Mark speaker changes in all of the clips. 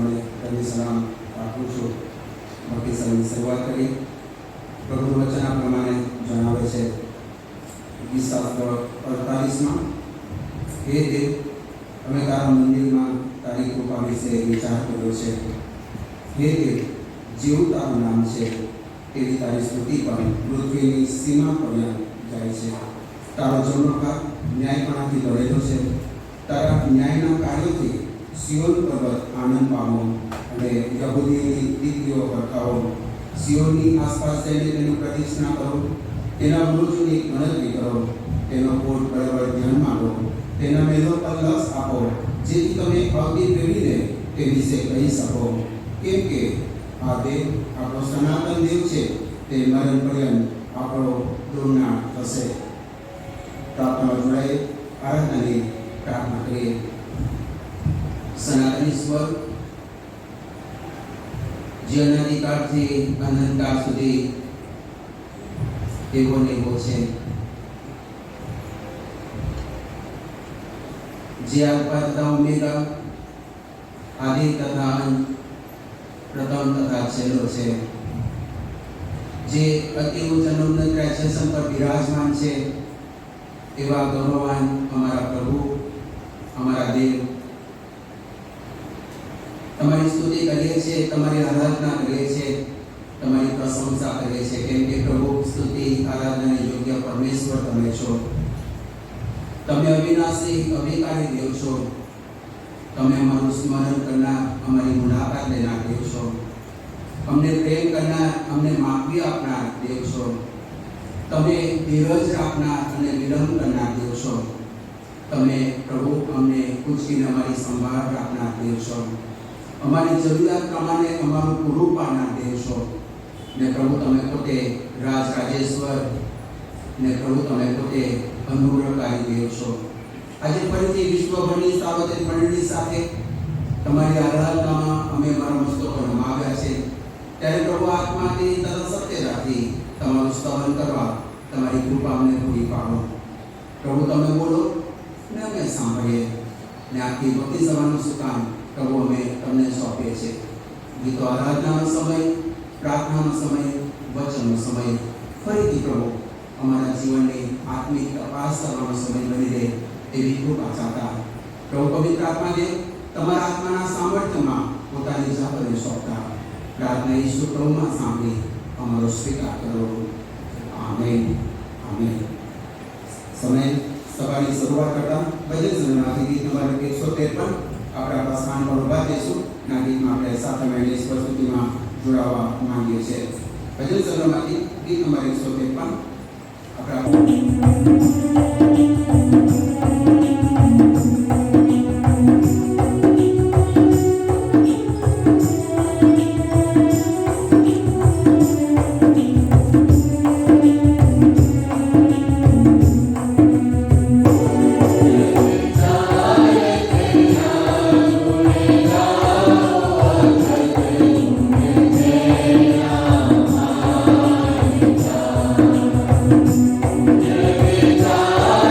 Speaker 1: સર્વને તમને સલામ આપું છું. ભક્તિ સમયની શરૂઆત કરી. પ્રભુ વચન આ પ્રમાણે જણાવે છે ગીતશાસ્ત્ર 48માં, હે દેવ, અમે તારા મંદિરમાં તારી કૃપા વિશે વિચાર કર્યો છે. હે દેવ, જેવું તારું નામ છે તેવી તારી સ્તુતિ પણ પૃથ્વીની સીમા પર્યંત જાય છે. તારો જમણકાર ન્યાયપણાથી ભરેલો છે. તારા ન્યાયના કાર્યોથી સિયોન પર્વત આનંદ પામો અને યહૂદીની દીકરીઓ ભડકાવો. સિયોનની આસપાસ જઈને તેની પ્રતિષ્ઠા કરો, તેના વૃક્ષની ગણતરી કરો, તેનો કોટ બરાબર ધ્યાનમાં લો, તેના મેદો પર લક્ષ આપો, જેથી તમે અગ્નિ પેઢીને તે વિશે કહી શકો. કેમ કે આ દેવ આપણો સનાતન દેવ છે, તે મરણ પર્યંત આપણો દુર્નાશ થશે. પ્રાર્થના જોડાઈ આરાધનાની પ્રાર્થના કરીએ. સનાતન ઈશ્વર, જે અનાદિકાળથી અનંતકાળ સુધી એવો ને એવો છે, જે આલ્ફા તથા ઓમેગા, આદિ તથા અંત, પ્રથમ તથા છેલ્લો છે, જે અતિ ઉચ્ચ અનંત રાજ્યાસન પર બિરાજમાન છે, એવા ગૌરવાન અમારા પ્રભુ, અમારા દેવ, તમારી સ્તુતિ કરીએ છીએ, તમારી આરાધના કરીએ છીએ, તમારી પ્રશંસા કરીએ છીએ, કેમ કે પ્રભુ સ્તુતિ આરાધનાને યોગ્ય પરમેશ્વર તમે છો. તમે અવિનાશી અભિકારી દેવ છો. તમે અમારું સ્મરણ કરનાર, અમારી મુલાકાત લેનાર દેવ છો. અમને પ્રેમ કરનાર, અમને માફી આપનાર દેવ છો. તમે ધીરજ રાખનાર અને વિલંબ કરનાર દેવ છો. તમે પ્રભુ અમને પૂછીને અમારી સંભાળ રાખનાર દેવ છો. અમારી જરૂરિયાત પ્રમાણે અમારું પૂરું પાડનાર દેવ છો. ને પ્રભુ તમે પોતે રાજ રાજેશ્વર, ને પ્રભુ તમે પોતે અનુગ્રહકારી દેવ છો. આજે ફરીથી વિશ્વભરની સાર્વત્રિક મંડળી સાથે તમારી આરાધનામાં અમે મારા મસ્તકો નમાવ્યા છે. ત્યારે પ્રભુ આત્માથી તથા સત્યતાથી તમારું સ્તવન કરવા તમારી કૃપા અમને પૂરી પાડો. પ્રભુ તમે બોલો ને અમે સાંભળીએ. ને આખી ભક્તિ સભાનું સુકાન પ્રભુ અમે તમને સોંપીએ છીએ. ગીતો આરાધનાનો સમય, પ્રાર્થનાનો સમય, વચનનો સમય ફરીથી પ્રભુ અમારા જીવનની આત્મિક તપાસ કરવાનો સમય બની રહે એવી કૃપા ચાહતા પ્રભુ પવિત્ર આત્મા દેવ તમારા આત્માના સામર્થ્યમાં પોતાની જાતને સોંપતા પ્રાર્થના ઈશ્વર પ્રભુમાં સાંભળી અમારો સ્વીકાર કરો. આમેન. આમેન. સમય સભાની શરૂઆત કરતા ભજન સમયમાંથી ગીત નંબર 153 આપણે આપણા સ્થાન પર ઉભા થઈશું. ના ગીતમાં આપણે સાથે મળીને ઈશ્વર સ્તુતિમાં જોડાવા માંગીએ છીએ. ભજન સમયમાંથી ગીત નંબર 153
Speaker 2: Yeah.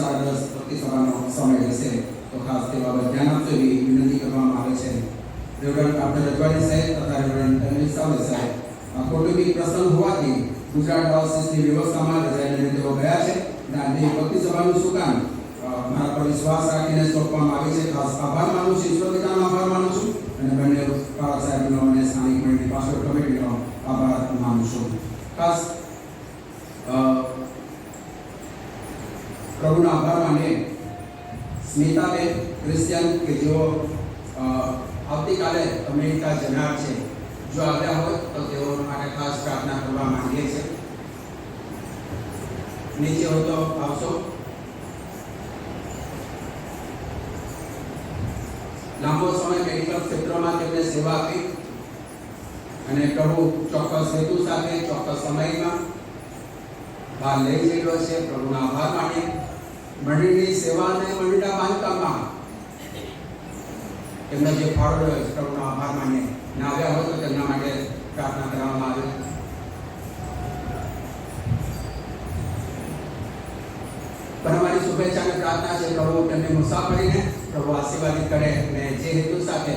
Speaker 1: 10:30 ભક્તિ સભાનો સમય રહેશે, તો ખાસ તે બાબત ધ્યાન આપજો એવી વિનંતી કરવામાં આવે છે. રેવરન્ડ ડોક્ટર રજવાડી સાહેબ તથા રેવરન્ડ અનિલ સાવલે સાહેબ કૌટુંબિક પ્રસંગ હોવાથી ગુજરાત ડાયોસિસની વ્યવસ્થામાં રજાઈને તેઓ ગયા છે અને આજની ભક્તિ સભાનું સુકાન મારા પર વિશ્વાસ રાખીને સોંપવામાં આવી છે. ખાસ આભાર માનું છું, ઈશ્વરપિતાનો આભાર માનું છું અને બંને પાવર સાહેબનો અને સ્થાનિક મંડળી પાછળ કમિટીનો આભાર માનું છું. ખાસ પ્રભુનો આભાર માને સ્મિતાબેન ક્રિશ્ચિયન કે જેઓ આવતીકાલે અમેરિકા જનાર છે, જો આવ્યા હોય તો તેઓ માટે ખાસ પ્રાર્થના કરવા માંગીએ છીએ. નીચે હોય તો આવશો. લાંબો સમય મેડિકલ ક્ષેત્રમાં તેમને સેવા આપી અને પ્રભુ ચોક્કસ હેતુ સાથે ચોક્કસ સમયમાં બહાર લઈ જયેલો છે. પ્રભુના આભાર માને મંડળીની સેવા અને મંડળીના બાંધકામમાં તેમનો જે ફાળો રહ્યો છે પ્રભુનો આભાર માને. ના આવ્યા હોય તો તેમના માટે પ્રાર્થના કરવામાં આવે. પણ અમારી શુભેચ્છા અને પ્રાર્થના છે પ્રભુ તેમની મુસાફરીને પ્રભુ આશીર્વાદિત કરે અને જે હેતુ સાથે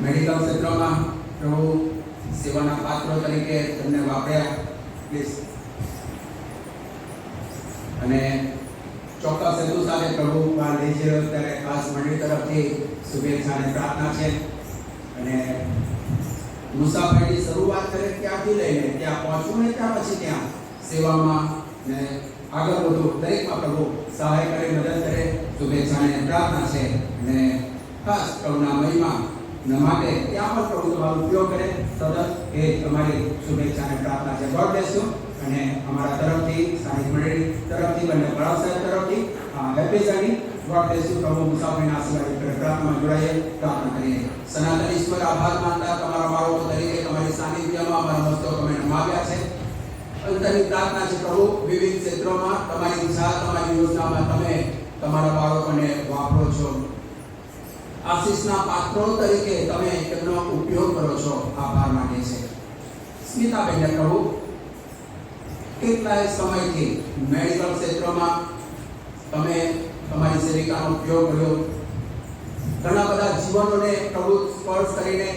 Speaker 1: મેડિકલ ક્ષેત્રમાં પ્રભુ સેવાના પાત્રો તરીકે તેમને વાપર્યા અને ચોક્કસ હેતુ સાથે પ્રભુ બહાર લઈ જઈ રહ્યો ત્યારે ખાસ મંડળી તરફથી શુભેચ્છા અને પ્રાર્થના છે. અને મુસાફરીની શરૂઆત કરે ત્યાંથી લઈને ત્યાં પહોંચવું ને ત્યાં પછી ત્યાં સેવામાં ને આગળ વધવું દરેકમાં પ્રભુ સહાય કરે, મદદ કરે. શુભેચ્છા અને પ્રાર્થના છે અને ખાસ પ્રભુના મહિમા માટે ત્યાં પણ પ્રભુ તમારો ઉપયોગ કરે સતત એ તમારી શુભેચ્છા અને પ્રાર્થના છે. God bless you. અને અમારા તરફથી સ્થાનિક મંડળી તરફથી બંને વડાવ સાહેબ તરફથી happy journey. God bless you. પ્રભુ મુસાફરીના આશીર્વાદ કરે. પ્રાર્થનામાં જોડાઈએ, પ્રાર્થના કરીએ. સનાતન ઈશ્વર, આભાર માનતા તમારા બાળકો તરીકે તમારી સાનિધ્યમાં અમારા મસ્તકો અમે નમાવ્યા છે. અંતરની પ્રાર્થના છે પ્રભુ વિવિધ ક્ષેત્રોમાં તમારી ઈચ્છા, તમારી યોજનામાં તમે તમારા બાળકોને વાપરો છો. આશીષના પાત્રો તરીકે તમે તેમનો ઉપયોગ કરો છો. આભાર માને છે. સ્મિતાબેનને પ્રભુ કેટલાય સમયથી મેડિકલ ક્ષેત્રમાં તમે તમારી સેવિકાનો ઉપયોગ કર્યો. ઘણા બધા જીવનોને પ્રભુ સ્પર્શ કરીને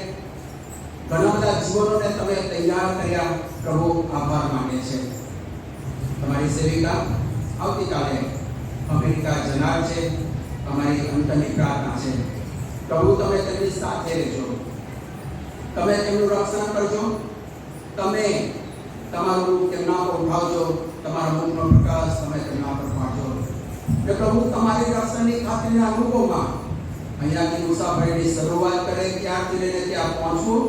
Speaker 1: ઘણા બધા જીવનોને તમે તૈયાર કર્યા. પ્રભુ આભાર માને છે. તમારી સેવિકા આવતીકાલે અમેરિકા જનાર છે. અમારી અંતરની પ્રાર્થના છે પ્રભુ તમે તેમની સાથે રહેજો, તમે તેમનું રક્ષણ કરજો, તમે તમારું તેમના પર ઉઠાવજો, તમારા મુખનો પ્રકાશ તમે તેમના પર પાડજો. ને પ્રભુ તમારી રક્ષણની ખાતરીના અનુભવમાં અહીંયાથી મુસાફરીની શરૂઆત કરે ત્યારથી લઈને ત્યાં પહોંચવું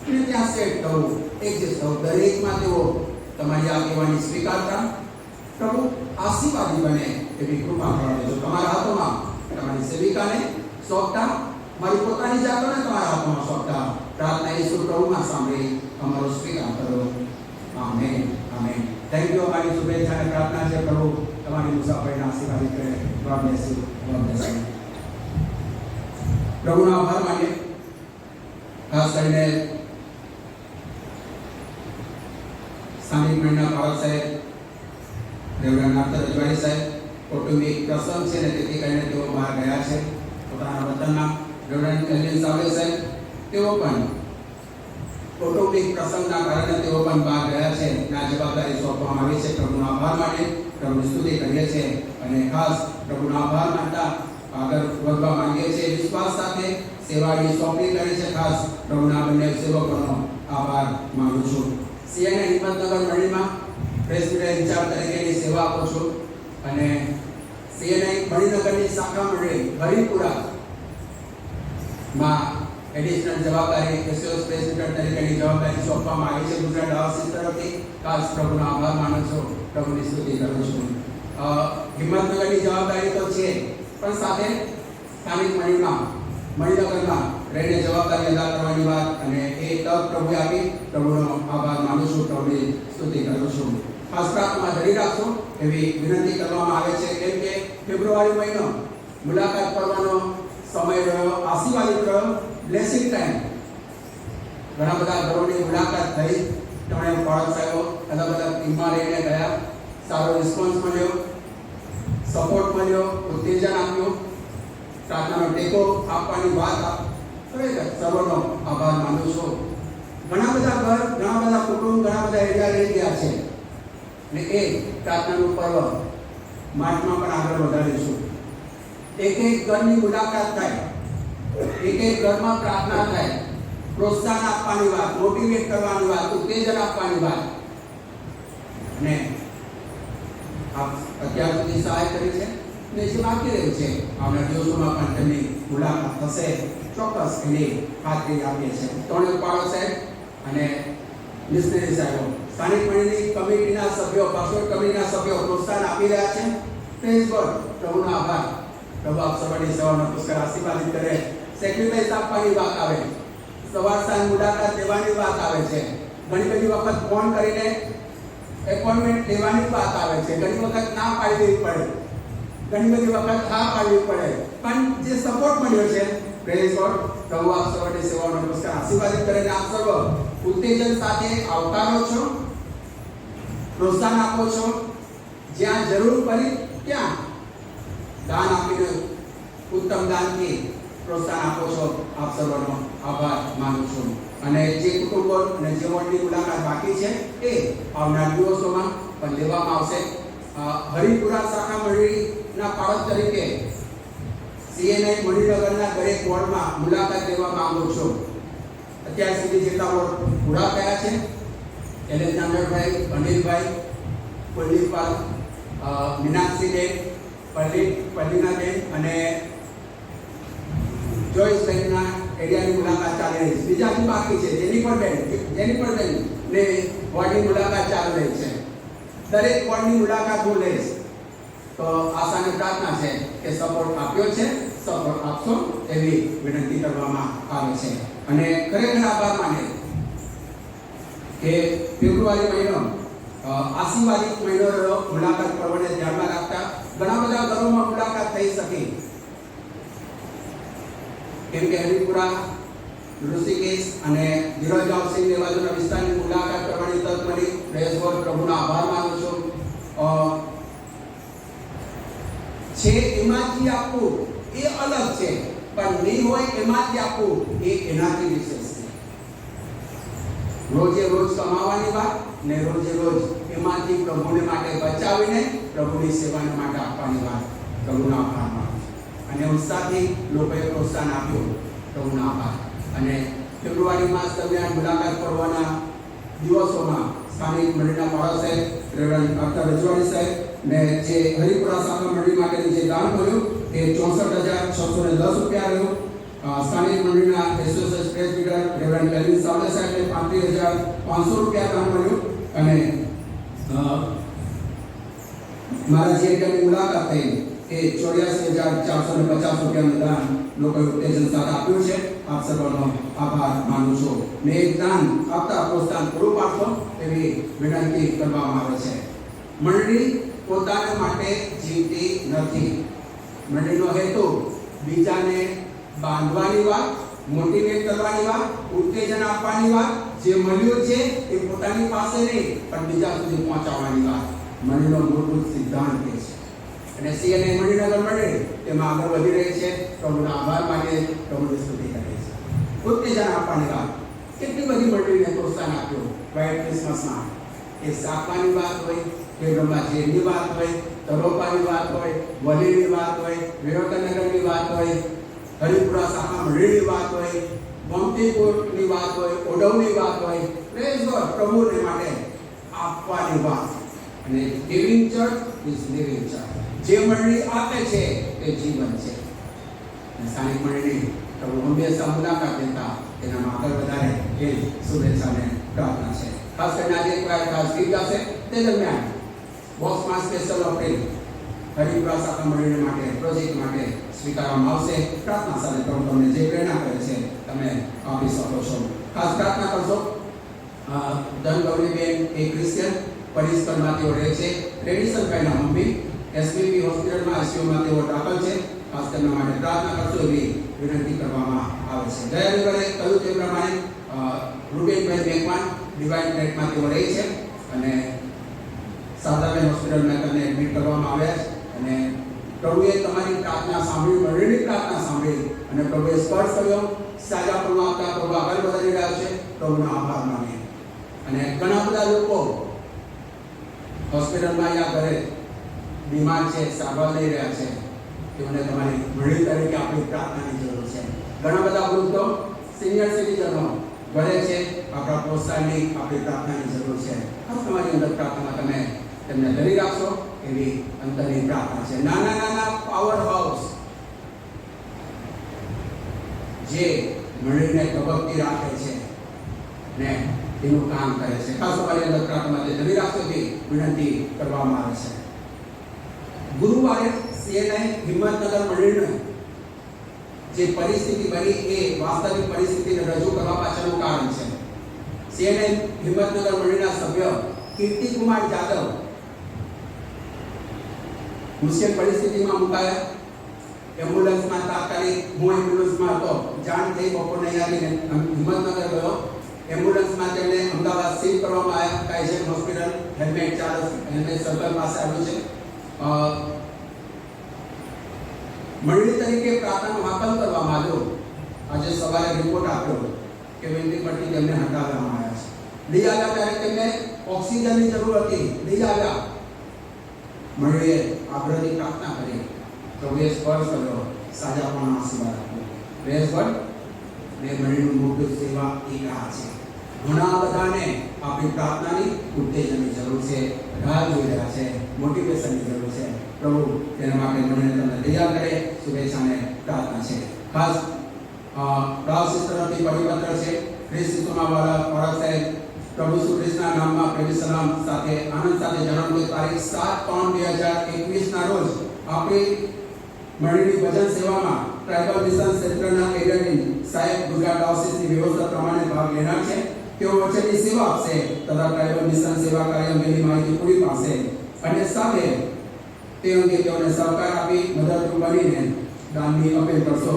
Speaker 1: અને ત્યાં સેટ થવું, એડજસ્ટ થવું, દરેકમાં તેઓ તમારી આગેવાની સ્વીકારતા પ્રભુ આશીર્વાદી બને એવી કૃપા કરજો. તમારા હાથોમાં તમારી સેવિકાને સોંપતા, મારી પોતાની જાતોને તમારા હાથમાં સોંપતા પ્રાર્થના ઈસુ પ્રભુમાં સાંભળી અમારો સ્વીકાર કરો. Amen, amen. Thank you. અમારી શુભેચ્છા અને પ્રાર્થના છે પ્રભુ તમારી મુસાફરીને આશીર્વાદિત કરે. God bless you. God bless you. પ્રભુનો આભાર માનીએ. ખાસ કરીને સ્થાનિક મંડળના પાવર સાહેબ રેવરન્ડ ડોક્ટર રજવાડી સાહેબ કૌટુંબિક પ્રસંગ છે ને તેથી કરીને તેઓ બહાર ગયા છે પોતાના વતનમાં. રેવરન્ડ અનિલ સાવલે સાહેબ તેઓ પણ કૌટુંબિક પ્રસંગના કારણે તેઓ પણ બહાર ગયા છે. આ જવાબદારી સોંપવામાં આવી છે. પ્રભુનો આભાર માને, પ્રભુની સ્તુતિ કરીએ છીએ અને ખાસ પ્રભુનો આભાર માનતા આગળ વધવા માંગીએ છીએ. વિશ્વાસ સાથે સેવાની સોંપણી કરી છે. ખાસ પ્રભુના બંને સેવકોનો આભાર માનું છું. સીએનએ હિંમતનગર મંડળીમાં પ્રેસિડેન્ટ ઇન્ચાર્જ તરીકેની સેવા આપો છો અને સીએનએ મણિનગરની શાખા મંડળી હરિપુરા માં એડિશનલ જવાબદારી એસોસિએટ પ્રેસિડેન્ટ તરીકેની જવાબદારી સોંપવામાં આવી છે ગુજરાત ડાયોસિસ તરફથી. ખાસ પ્રભુનો આભાર માનું છું, પ્રભુની સ્તુતિ કરું છું. હિંમતનગરની જવાબદારી તો છે પણ સાથે સ્થાનિક મણિનગરમાં રહીને જવાબદારી અદા કરવાની વાત અને એ તક પ્રભુએ આપી. પ્રભુનો આભાર માનું છું, પ્રભુની સ્તુતિ કરું છું. ખાસ પ્રાર્થનામાં ધરી રાખશો એવી વિનંતી કરવામાં આવે છે કેમ કે ફેબ્રુઆરી મહિનો મુલાકાત પર્વનો સમય રહ્યો, આશીર્વાદિત રહ્યો, બ્લેસિંગ ટાઈમ. ઘણા બધા ઘરોની મુલાકાત થઈ, તેમણે ફળસ આવ્યો, બધા બધા ટીમમાં લઈને ગયા, સારો રિસ્પોન્સ મળ્યો, સપોર્ટ મળ્યો, ઉત્તેજન આપ્યું, પ્રાર્થનાનો ટેકો આપવાની વાત ખરેખર સર્વનો આભાર માનું છું. ઘણા બધા ઘર, ઘણા બધા કુટુંબ, ઘણા બધા એરિયા રહી ગયા છે ને એ પ્રાર્થનાનું પર્વ માર્ચમાં પણ આગળ વધારીશું. એક એક ઘરની મુલાકાત થાય, એક એક ઘરમાં પ્રાર્થના થાય, પ્રોત્સાહન આપવાની વાત, મોટિવેટ કરવાની વાત, ઉત્તેજન આપવાની વાત. ને આપ અત્યાર સુધી સહાય કરી છે ને જે બાકી રહ્યું છે આવનાર દિવસોમાં પણ તેમની મુલાકાત થશે, ચોક્કસ એની ખાતરી આપીએ છીએ. ત્રણેય પાડો સાહેબ અને મિશનરી સાહેબો, સ્થાનિક મંડળની કમિટીના સભ્યો, પાસપોર્ટ કમિટીના સભ્યો પ્રોત્સાહન આપી રહ્યા છે. પ્રેઝ ગોડ, પ્રભુનો આભાર. પ્રભુ આપ સવારની સવારનો પુષ્કળ આશીર્વાદિત કરે. સેક્રિફાઈસ આપવાની વાત આવે, સવાર સાંજ મુલાકાત લેવાની વાત આવે છે, ઘણી બધી વખત ફોન કરીને એપોઇન્ટમેન્ટ લેવાની વાત આવે છે, ઘણી વખત ના પાડી દેવી પડે, ઘણી બધી વખત હા પાડવી પડે, પણ જે સપોર્ટ મળ્યો છે પ્રેઝ ગોડ, પ્રભુ આપ સવારની સેવાનો પુષ્કળ આશીર્વાદિત કરે. આપ સર્વ ઉત્તેજન સાથે આવકારો છો, પ્રોત્સાહન આપો છો, જ્યાં જરૂર પડી ત્યાં દાન આપીને ઉત્તમ દાનથી પ્રોત્સાહન આપો છો. આપ સર્વનો આભાર માનું છું. અને જે કુટુંબો અને જે વોર્ડની મુલાકાત બાકી છે એ આવનાર દિવસોમાં પણ લેવામાં આવશે. હરિપુરા શાખા મંડળીના પાળક તરીકે સીએનઆઈ મણિનગરના દરેક વોર્ડમાં મુલાકાત લેવા માંગુ છું. અત્યાર સુધી જેટલા વોર્ડ પૂરા થયા છે, એલેક્ઝાન્ડરભાઈ, અનિલભાઈ, કુલદીપપાલ, મીનાક્ષીબેન, પલ્લીનાબેન અને જોઈસબેનના એરિયાની મુલાકાત ચાલી રહી છે. બીજા પણ બાકી છે, જેનિફરબેન ને વોર્ડની મુલાકાત ચાલી રહી છે. દરેક વોર્ડની મુલાકાત હું લઈશ. તો આશા અને પ્રાર્થના છે કે સપોર્ટ આપ્યો છે, સપોર્ટ આપશો એવી વિનંતી કરવામાં આવે છે. અને ખરેખર આભાર માને કે ફેબ્રુઆરી મહિનો આશીર્વાદિત મહિનો રહ્યો. મુલાકાત પર્વને ધ્યાનમાં રાખતા ઘણા બધા ઘરોમાં મુલાકાત થઈ શકી, કેમ કે હરિપુરા, ઋષિકેશ અને ધીરજ હાઉસિંગ એ બાજુના વિસ્તારની મુલાકાત કરવાની તક મળી. પ્રેઝ ગોડ, પ્રભુનો આભાર માનું છું. છે એમાંથી આપવું એ અલગ છે, પણ નહીં હોય એમાંથી આપવું એ એનાથી વિશેષ છે. રોજે રોજ કમાવાની વાત ને રોજે રોજ એમાંથી પ્રભુને માટે બચાવીને પ્રભુની સેવાને માટે આપવાની વાત. પ્રભુનો આભાર માનું છું. અને ઉત્સાહથી લોકોએ પ્રોત્સાહન આપ્યું. પ્રભુનો આભાર. અને ફેબ્રુઆરી માસ દરમિયાન મુલાકાત કરવાના દિવસોમાં સ્થાનિક મંડળીના પાળક સાહેબ, રેવરન્ડ ડોક્ટર રજવાડી સાહેબ ને જે હરિપુરા શાખા મંડળી માટેનું જે દાન મળ્યું એ 64,610 રૂપિયા રહ્યું. સ્થાનિક મંડળીના એસોસિએટ પ્રેસિડેન્ટ રેવરન્ડ કેલ્વિન સાવલે સાહેબને 35,500 રૂપિયા દાન મળ્યું. અને મારા જે એરિયાની મુલાકાત થઈ એ 84,450 રૂપિયાનું દાન લોકોએ ઉત્તેજન સાથે આપ્યું છે. આપ સર્વનો આભાર માનું છું. ને એક દાન આપતા પ્રોત્સાહન પૂરું પાડશો એવી વિનંતી કરવામાં આવે છે. મંડળી પોતાના માટે જીવતી નથી. મંડળીનો હેતુ બીજાને બાંધવાની વાત, મોટિવેટ કરવાની વાત, ઉત્તેજન આપવાની વાત, જે મળ્યું છે એ પોતાની પાસે નહીં પણ બીજા સુધી પહોંચાડવાની વાત મંડળીનો મૂળભૂત સિદ્ધાંત છે. અને સીએનઆઈ મણિનગર મંડળી તેમાં આગળ વધી રહી છે. પ્રભુનો આભાર માનીએ, પ્રભુની સ્તુતિ કરીએ છીએ. ઉત્તેજન આપવાની વાત, કેટલી બધી મંડળીને પ્રોત્સાહન આપ્યું. વ્હાઇટ ક્રિસમસમાં એ સાકવાની વાત હોય, કે બ્રહ્માજીની વાત હોય, તરોપાની વાત હોય, વલીની વાત હોય, વિવેકાનગરની વાત હોય, હરિપુરા શાખા મંડળીની વાત હોય, ગોમતીપુરની વાત હોય, ઓડવની વાત હોય. પ્રેઝ ગોડ, પ્રભુને માટે આપવાની વાત. અને giving church is living church. જે મંડળી આપે છે તે જીવન છે. સ્થાનિક મંડળી પ્રભુ હંમેશા મુલાકાત લેતા તેનામાં આગળ વધારે એ શુભેચ્છાને પ્રાર્થના છે. ખાસ કરીને આજે ખાસ ગીત હશે તે દરમિયાન બોક્સમાં સ્પેશિયલ ઓફરિંગ હરિપુરા શાખા મંડળી માટે પ્રોજેક્ટ માટે સ્વીકારવામાં આવશે. પ્રાર્થના સાથે પ્રભુ તમને જે પ્રેરણા કરે છે તમે આપી શકો છો. ખાસ પ્રાર્થના કરશો. ધન ગૌરીબેન એ ક્રિશ્ચિયન પરિસરમાં તેઓ રહે છે. રેડિસનભાઈના મમ્મી એસબીપી હોસ્પિટલમાં આઈસીયુમાં તેઓ દાખલ છે. ખાસ તેમના માટે પ્રાર્થના કરશો એવી વિનંતી કરવામાં આવે છે. ગયા રવિવારે કહ્યું તે પ્રમાણે રૂબેનભાઈ મેકવાન ડિવાઇન ટ્રેકમાં તેઓ રહે છે અને સાદાબેન હોસ્પિટલમાં તેમને એડમિટ કરવામાં આવ્યા છે અને પ્રભુએ તમારી પ્રાર્થના સાંભળી, મંડળીની પ્રાર્થના સાંભળી અને પ્રભુએ સ્પર્શ કર્યો. સાજાપણું આપતા પ્રભુ આગળ વધારી રહ્યા છે. પ્રભુનો આભાર માનીએ. અને ઘણા બધા લોકો હોસ્પિટલમાં યા ઘરે બીમાર છે, સારવાર લઈ રહ્યા છે, તેઓને તમારી મંડળી તરીકે આપણી પ્રાર્થનાની જરૂર છે. ઘણા બધા વૃદ્ધો, સિનિયર સિટીઝનો ઘરે છે, આપણા પ્રોત્સાહનની આપણી પ્રાર્થનાની જરૂર છે. તમારી અંદર પ્રાર્થના તમે તેમને ધરી રાખશો એવી અંતરની પ્રાર્થના છે. નાના નાના પાવર હાઉસ જે મંડળીને ધબકતી રાખે છે ને એનું કામ કરે છે. ખાસ તમારી અંદર પ્રાર્થના ધરી રાખશો એવી વિનંતી કરવામાં આવે છે. ગુરુવારે સીએનઆઈ હિંમતનગર મંડળીને જે પરિસ્થિતિ બની એ વાસ્તવિક પરિસ્થિતિને રજૂ કરવા પાછળનું કારણ છે. સીએનઆઈ હિંમતનગર મંડળીના સભ્ય કીર્તિકુમાર જાદવ મુશ્કેલ પરિસ્થિતિમાં મુકાયા. એમ્બ્યુલન્સમાં તાત્કાલિક હું એમ્બ્યુલન્સમાં હતો, જાણ થઈ બપોરને આવીને હિંમતનગર ગયો. એમ્બ્યુલન્સમાં તેમને અમદાવાદ શિફ્ટ કરવામાં આવ્યા. કાયજન હોસ્પિટલ હેલ્મેટ સર્કલ પાસે આવ્યું છે. મંડળી તરીકે પ્રાર્થનાનો હાકલ કરવામાં આવ્યો. આજે સવારે રિપોર્ટ આપ્યો કે વેન્ટિલેટર પરથી તેમને હટાવવામાં આવ્યા છે. લઈ આવ્યા ત્યારે તેમને ઓક્સિજનની જરૂર હતી. લઈ આવ્યા. મંડળીએ આગ્રહની પ્રાર્થના કરી. પ્રભુએ સ્પર્શ કર્યો. સાજાપણું આશીર્વાદ આપ્યો. Praise God. ને મંડળીનું મુખ્ય સેવા એક આ છે. ઘણા બધાને આપણી પ્રાર્થનાની ઉત્તેજનની જરૂર છે, રાહ જોઈ રહ્યા છે, મોટિવેશનની જરૂર છે. પ્રભુ તેના માટે મંડળીને તમને તૈયાર કરે. શુભેચ્છાને પ્રાર્થના છે. ખાસ પ્રાવસિસ તરફથી પરિપત્ર છે. ખ્રિસ્તીમાં વાળા સાહેબ પ્રભુ શ્રી કૃષ્ણના નામમાં પ્રેમી સલામ સાથે આનંદ સાથે જણાવું કે તારીખ 7/3/2021 ના રોજ આપણી મંડળીની ભજન સેવામાં ટ્રાઇબલ મિશન સેન્ટરના એડમિન સાહેબ ગુજરાત ડાયોસીસની વ્યવસ્થા પ્રમાણે ભાગ લેનાર છે. તેઓ વચનની સેવા આપશે તથા ટ્રાઇબલ મિશન સેવા કાર્ય અંગેની માહિતી પૂરી પાડશે અને સાથે તે અંગે તેઓને સહકાર આપી મદદરૂપ બનીને દાનની અપીલ કરશો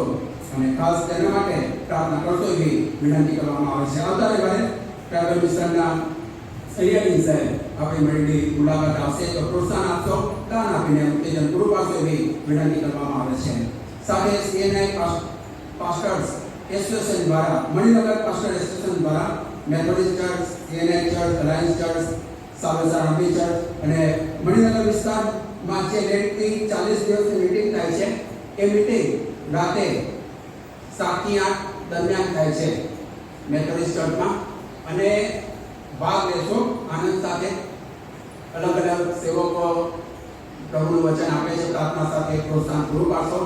Speaker 1: અને ખાસ તેના માટે પ્રાર્થના કરશો એવી વિનંતી કરવામાં આવે છે. આવતા રવિવારે ટ્રાઇબલ મિશનના એડમિન સાહેબ આપણી મંડળીની મુલાકાત આવશે તો પ્રોત્સાહન આપશો, દાન આપીને ઉત્તેજન પૂરું પાડશો એવી વિનંતી કરવામાં આવે છે. સાથે સીએનઆઈ પાસ્ટર્સ એસોસિએશન દ્વારા મણિનગર પાસ્ટર એસોસિએશન દ્વારા Methodist church, CNI church, alliance church, સાબરસા રામી ચર્ચ અને મણિનગર વિસ્તારમાં જે લેટની 40 દિવસની મીટિંગ થાય છે એ મીટિંગ રાતે 7 થી 8 દરમિયાન થાય છે મેથોડિસ્ટ ચર્ચમાં અને ભાગ લેશો આનંદ સાથે. અલગ અલગ સેવકો પ્રભુનું વચન આપે છે, પ્રાર્થના સાથે પ્રોત્સાહન પૂરું પાડશો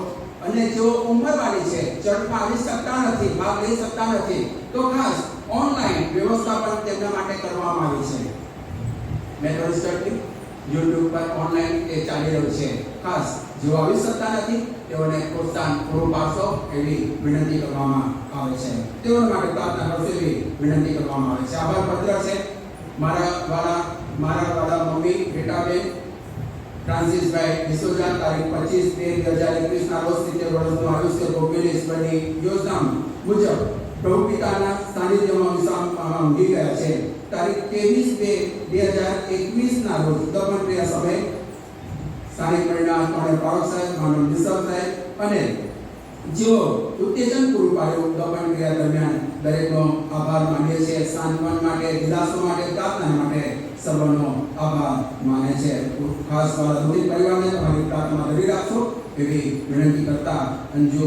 Speaker 1: અને જેઓ ઉંમરવાળી છે, ચર્ચમાં આવી શકતા નથી, ભાગ લઈ શકતા નથી, તો ખાસ ઓનલાઈન વ્યવસ્થા પણ તેમના માટે કરવામાં આવી છે. મેથોડિસ્ટ ચર્ચની YouTube પર ઓનલાઈન એ ચાલી રહ્યું છે. ખાસ જેઓ આવી શકતા નથી તેઓને પ્રોત્સાહન પૂરું પાડશો એવી વિનંતી કરવામાં આવે છે. તેઓ માટે પ્રાર્થના કરશો એવી વિનંતી કરવામાં આવે છે. આભાર પત્ર છે મારા વાલા મમ્મી બેટાબેન ફ્રાન્સિસભાઈ ડિસોજા તારીખ 25/2/2021 ના રોજ 70 વર્ષનું આયુષ્ય ભોગવીને ઈશ્વરની યોજના મુજબ પ્રભુ પિતાના સાનિધ્યમાં ઊંઘી ગયા છે. તારીખ 23/2/2021 ના રોજ દફન ક્રિયા સમયે સ્થાનિક પરિણામ અને પાવક સાહેબ, માનવ બિશપ સાહેબ અને જેઓ ઉત્તેજન પૂરું પાડ્યું દફન ક્રિયા દરમિયાન દરેકનો આભાર માનીએ છીએ. સાંત્વન માટે, દિલાસો માટે, પ્રાર્થના માટે સર્વનો આભાર માને છે. ખાસ મારા દુઃખી પરિવારને તમારી પ્રાર્થના કરી રાખશો એવી વિનંતી કરતા અંજુ,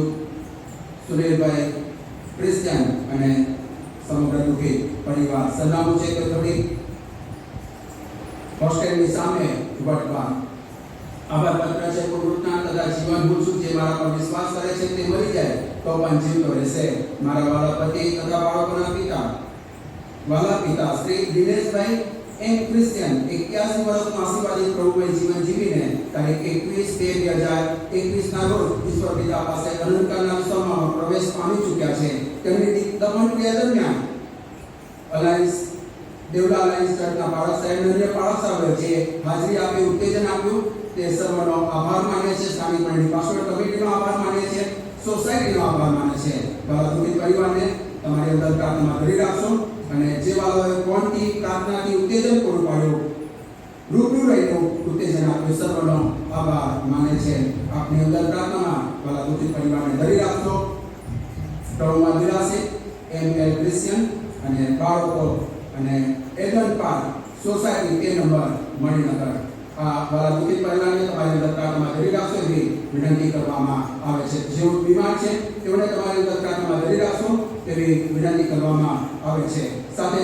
Speaker 1: સુરેશભાઈ, ક્રિશ્ચિયન અને સમગ્ર દુઃખી પરિવાર સરનામું છે કે થોડી હોસ્ટેલની સામે વટવા આભાર પત્ર છે. પ્રવૃત્તિના તથા જીવન મૂળસુખ જે મારા પર વિશ્વાસ કરે છે તે મરી જાય તો પણ જીવતો રહેશે. મારા વાલા પતિ તથા બાળકોના પિતા શ્રી દિનેશભાઈ એમ ક્રિશ્ચિયન 81 વર્ષનું આશીર્વાદિત પ્રભુમય જીવન જીવીને તારીખ 21/2/2021 ના રોજ ઈશ્વર પિતા પાસે અનંતકાળના વિશ્વમાં પ્રવેશ પામી ચૂક્યા છે. તેમની દમન ક્રિયા દરમિયાન અલાયન્સ દેવલા અલાયન્સ ચર્ચના પાળક સાહેબ અને પાળક સાહેબ જે હાજરી આપી ઉત્તેજન આપ્યું તે સર્વનો આભાર માનીએ છીએ. સ્થાનિક મંડળી પાસ્ટર કમિટીનો આભાર માનીએ છીએ. સોસાયટીનો આભાર માને છે. વાલા દુઃખી પરિવારને તમારી અંદર પ્રાર્થનામાં કરી રાખશો અને જે વાલાઓએ ફોનથી પ્રાર્થનાથી ઉત્તેજન પૂરું પાડ્યું, રૂબરૂ રહીને ઉત્તેજન આપ્યું, સર્વનો આભાર માને છે. આપની અંદર પ્રાર્થનામાં વાલા દુઃખી પરિવારને ધરી રાખશો. પ્રભુમાં દિલાસે એમ.એલ. ક્રિશ્ચિયન અને બાળકો અને એડન પાર્ક સોસાયટી એ નંબર મણિનગર આ વાલા દુઃખી પરિવારને તમારી અંદર પ્રાર્થનામાં ધરી રાખશો એવી વિનંતી કરવામાં આવે છે. જેઓ બીમાર છે તેઓને તમારી અંદર પ્રાર્થનામાં ધરી રાખશો એવી વિનંતી કરવામાં આવે છે. સાથે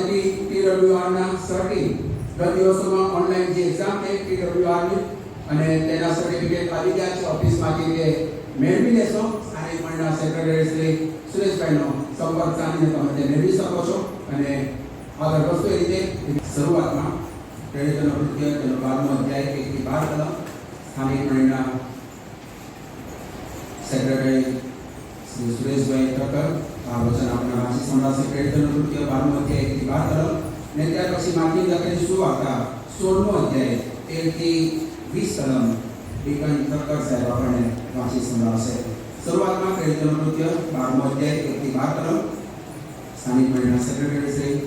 Speaker 1: TWRના સર્ટી ગત દિવસોમાં ઓનલાઈન જે એક્ઝામ થઈ TWRની અને તેના સર્ટિફિકેટ આવી ગયા છે ઓફિસમાંથી તે મેળવી લેશો. સ્થાનિક મંડળના સેક્રેટરી શ્રી સુરેશભાઈનો સંપર્ક સાધીને તમે તે મેળવી શકો છો અને આગળ વસ્તુ એ રીતે શરૂઆતમાં પ્રેરિતોનો કૃત્ય તેનો 12મો અધ્યાય 1 થી 12 કલમ સ્થાનિક મંડળના સેક્રેટરી શ્રી સુરેશભાઈ ઠક્કર આ વચન આપણા વાંચી સંભળાવશે. પ્રેરિતોનો કૃત્ય 12મો અધ્યાય 1 થી 12 કલમ ને ત્યાર પછી માર્ટિન લખેલી સુવાર્તા 16મો અધ્યાય 13 થી 20 કલમ ડીકન ઠક્કર સાહેબ આપણને વાંચી સંભળાવશે. શરૂઆતમાં પ્રેરિતોનો કૃત્ય 12મો અધ્યાય 1 થી 12 કલમ સ્થાનિક મંડળના સેક્રેટરી શ્રી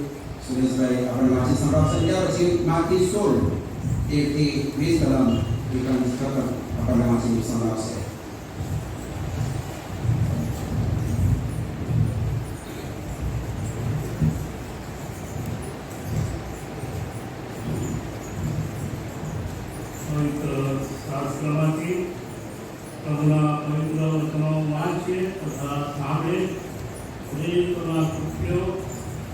Speaker 1: સુરેશભાઈ આપણે વાંચી સંભળાવશે. ત્યાર પછી માર્કી 16 1 થી 20 કલમ ડીકન ઠક્કર આપણને વાંચી સંભળાવશે.
Speaker 2: શાસ્ત્રમાંથી પ્રભુના પવિત્ર વચનો વાંચીએ તથા સાંભળે. પ્રેરિતોના કૃત્યો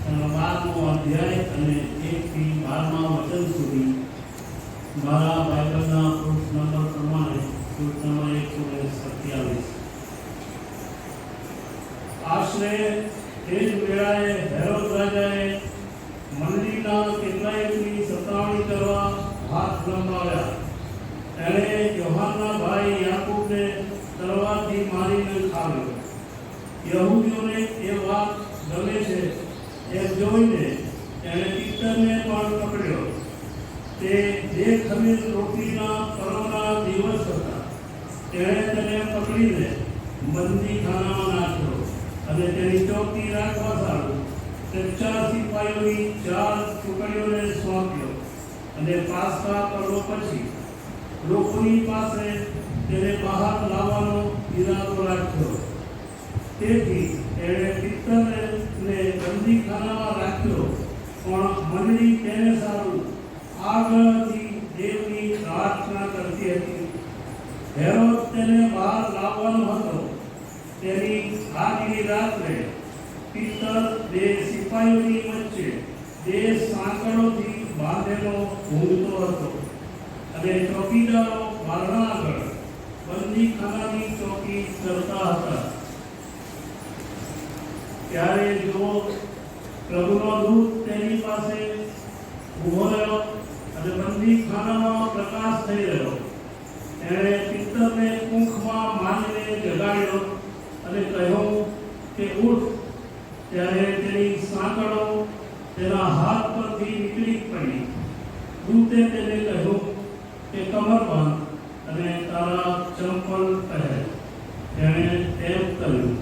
Speaker 2: 12મો અધ્યાય અને 1 થી 12મા વચન સુધી મારા બાઇબલના પૃષ્ઠ નંબર પ્રમાણે પૃષ્ઠ નંબર 127. આશરે તે જ વેળાએ હેરોદ રાજાએ મંડળીના કેટલાયની સતાવણી કરવા હાથ લંબાવ્યા. એણે યોહાનના ભાઈ યાકૂબને તલવારથી મારીને ખાવ્યો. યહૂદીઓને એ વાત ગમે છે એમ જોઈને એણે પિત્તરને પણ પકડ્યો. તે જે ખમીર રોટલીના પર્વના દિવસ હતા. તેણે તેને પકડીને બંદીખાનામાં નાખ્યો અને તેની ચોકી રાખવા સારું તે 4 સિપાહીઓની 4 ટુકડીઓને સોંપ્યો. અને પાસકા પર્વ પછી લોકોની પાસે તેને બહાર લાવવાનો ઈરાદો રાખ્યો. તેથી એણે પિત્તરને બંદીખાનામાં રાખ્યો, પણ મંડળી તેને સારું આગળથી દેવની પ્રાર્થના કરતી હતી. હેરોદ તેને બહાર લાવવાનો હતો. તેની આગલી રાત્રે પિત્તર 2 સિપાહીઓની વચ્ચે 2 સાંકળોથી બાંધેલો ઊંઘતો હતો અને ચોકીદારો બારણા આગળ બંદીખાનાની ચોકી કરતા હતા. ત્યારે જો પ્રભુનો દૂત તેની પાસે ઊભો રહ્યો અને બંદીખાનામાં પ્રકાશ થઈ રહ્યો. એણે પિત્તરને કુંખમાં મારીને જગાડ્યો અને કહ્યું કે ઉઠ. ત્યારે તેની સાંકળો તેના હાથ પરથી નીકળી પડી. દૂતે તેને કહ્યું કે કમર બાંધ અને તારા ચંપલ પહેર. તેણે તેમ કર્યું.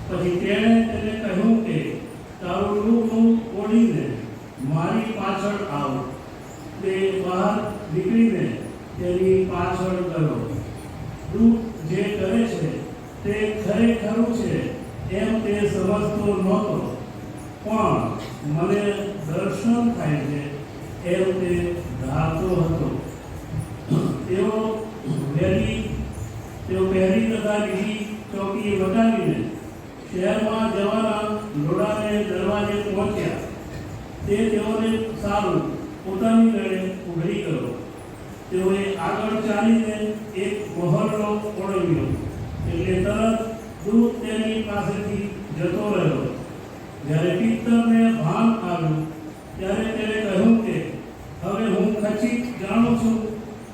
Speaker 2: પછી તેણે તેને કહ્યું કે તારું રૂપનું ઓઢીને મારી પાછળ આવ. તે બહાર નીકળીને તેની પાછળ ગયો. દૂત જે કરે છે તે ખરેખરું છે એમ તે સમજતો નહોતો, પણ મને દર્શન થાય છે એમ તે ધારતો હતો. તેઓ પહેરી તથા બીજી ચોકી વટાવીને શહેરમાં જવાના લોડાને દરવાજે પહોંચ્યા. તે તેઓને સારું પોતાની ગળે ઉઘડી ગયો. તેઓએ આગળ ચાલીને એક મહોલ્લો ઓળંગ્યો. એટલે તરત દૂત તેની પાસેથી જતો રહ્યો. જ્યારે પિત્તરને ભાન આવ્યું ત્યારે તેણે કહ્યું કે હવે હું ખચિત જાણું છું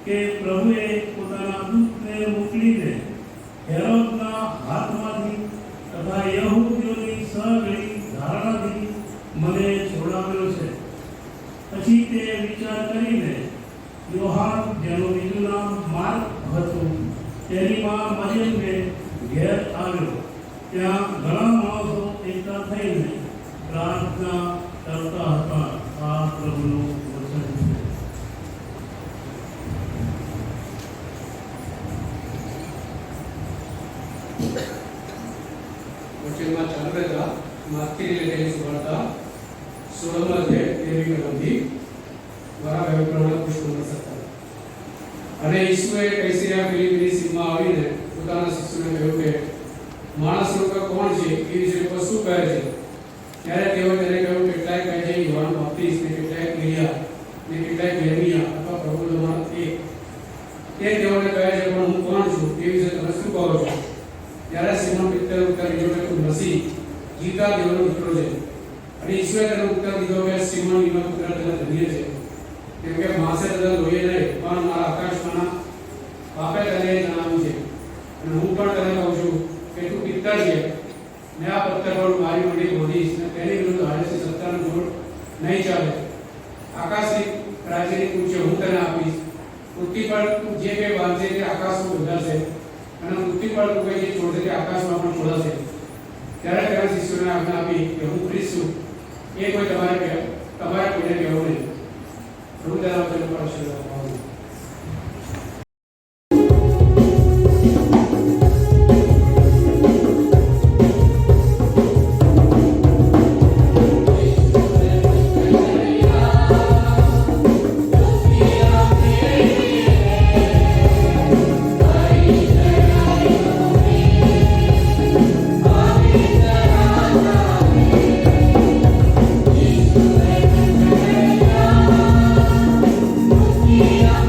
Speaker 2: કે પ્રભુએ પોતાના દૂતને મોકલીને હેરોદના હાથમાંથી તથા યહૂદીઓની સઘળી ધારણાથી મને છોડાવ્યો છે. પછી તે વિચાર કરીને યોહાન, જેનું બીજું નામ માર્ક હતું, તેની માં મરિયમને ઘેર આવ્યો ત્યાં ઘણા માણસો એકઠા થઈને પ્રાર્થના કરતા હતા. આ પ્રભુનું વચન છે.
Speaker 3: વચનમાં ચાલુ રહેતા માથી લખેલી સુવાર્તા 16 અધ્યાય 13મી કલમથી દ્વારા વ્યવકરણના પુષ્પ નંબર 17. અને ઈસુએ કૈસરિયા ફિલિપીની સીમમાં આવીને પોતાના શિષ્યોને કહ્યું કે માણસનો કા કોણ છે એ વિશે શું કહે છે? ત્યારે તેઓ તેને કહ્યું કેટલાક કહે છે યોહાન બાપ્તિસ્ત ને કેટલાક એલિયા ને કેટલાક યર્મિયા અથવા પ્રભુમાંના એક. તે તેઓને કહે છે પણ હું કોણ છું એ વિશે તમે શું કહો છો? ત્યારે સિમોન પીતરે ઉત્તર દીધો કે તું મસીહ જીવતા દેવનો પુત્ર છે. અને ઈશ્વરે તેનો ઉત્તર દીધો કે સિમોન એનો પુત્ર તને ધન્ય છે, કેમ કે માસે તને લોહીએ નહીં પણ મારા આકાશમાંના બાપે તને જણાવ્યું છે. અને હું પણ તને કહું છું કે તું પિત્તર છે ને આ પથ્થર પર મારી મંડી બોધીશ ને તેની વિરુદ્ધ હારેથી સત્તાનું જોર નહીં ચાલે. આકાશની રાજ્યની કુંચો હું તને આપીશ. પૃથ્વી પર તું જે કંઈ બાંધશે તે આકાશમાં બંધાશે અને પૃથ્વી પર તું કંઈ જે છોડશે તે આકાશમાં પણ છોડાશે. ત્યારે તેના શિષ્યોને આજ્ઞા આપી કે હું ખ્રિસ્ત છું એ કોઈ તમારે કોઈને કહેવું નહીં. પ્રભુ તેના વચન પર આશીર્વાદ આપો.
Speaker 4: Yeah.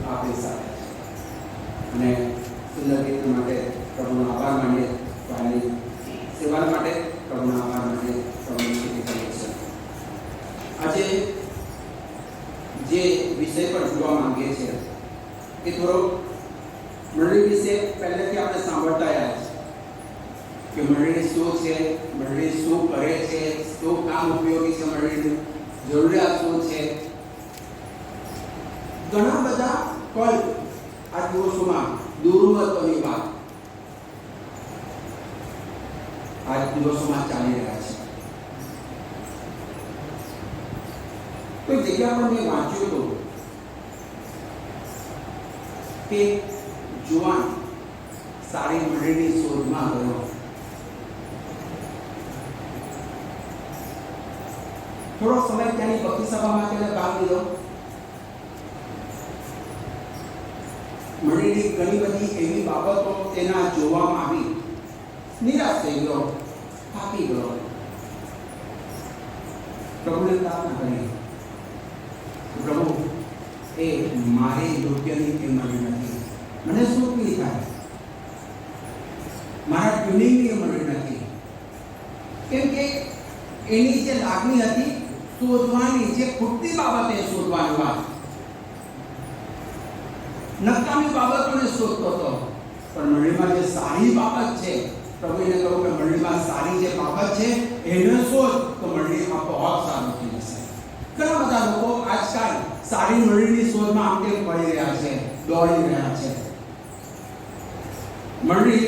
Speaker 1: આપણી સાથે છે. અને સુંદર ગીત માટે પ્રભુનો આભાર માનીએ, ભાઈની સેવા માટે પ્રભુનો આભાર માનીએ, પ્રભુની સ્તુતિ કરીએ છીએ. આજે જે વિષય પર જોવા માંગીએ છીએ એ થોડો મંડળી વિશે પહેલેથી આપણે સાંભળતા આવ્યા છે કે મંડળી શું છે, મંડળી શું કરે છે, શું કામ ઉપયોગી છે, મંડળીની જરૂરિયાત શું છે. ઘણા બધા પલ આ દિવસોમાં દુર્મતોની વાત આ દિવસોમાં ચાલી રહ્યા છે. કોઈ જગ્યા પર મેં વાંચ્યું હતું કે જુવાન સારી મંડળીની શોધમાં ગયો. થોડો સમય ત્યાંની ભક્તિ સભામાં તેને ભાગ લીધો. મંડળીની ઘણી બધી એવી બાબતો તેના જોવામાં આવી. નિરાશ થઈ ગયો, થાકી ગયો. પ્રભુને પ્રાર્થના કરી, પ્રભુ એ મારે યોગ્યની એ મળી નથી, મને શું ફીલ થાય, મારા ટ્યુનિંગની મળી નથી. કેમ કે એની જે લાગણી હતી શોધવાની, જે ખૂટતી બાબતે શોધવાની વાત, નકામી બાબતોને શોધતો હતો. પણ મંડળીમાં જે સારી બાબત છે, પ્રભુએ કહ્યું કે મંડળીમાં સારી જે બાબત છે એને શોધ તો મંડળી આપોઆપ સારું થઈ જશે. ઘણા બધા લોકો આજકાલ સારી મંડળીની શોધમાં આમ તેમ પડી રહ્યા છે, દોડી રહ્યા છે. મંડળી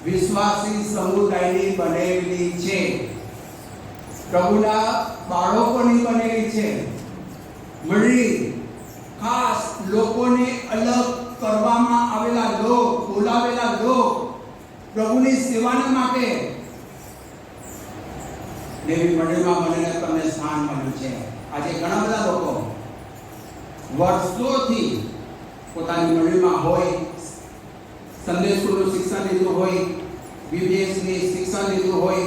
Speaker 1: વિશ્વાસી સમુદાયની બનેલી છે, પ્રભુના બાળકોની બનેલી છે. મંડળી ખાસ લોકોને અલગ કરવામાં આવેલા લોક, બોલાવેલા લોક, પ્રભુની સેવાના માટે દેવી મંડળીમાં મને તમને સ્થાન મળ્યું છે. આજે ઘણા બધા લોકો વર્ષોથી પોતાની મંડળીમાં હોય, સંદેશ સ્કૂલનું શિક્ષણ લીધું હોય, બીબીએસની શિક્ષણ લીધું હોય,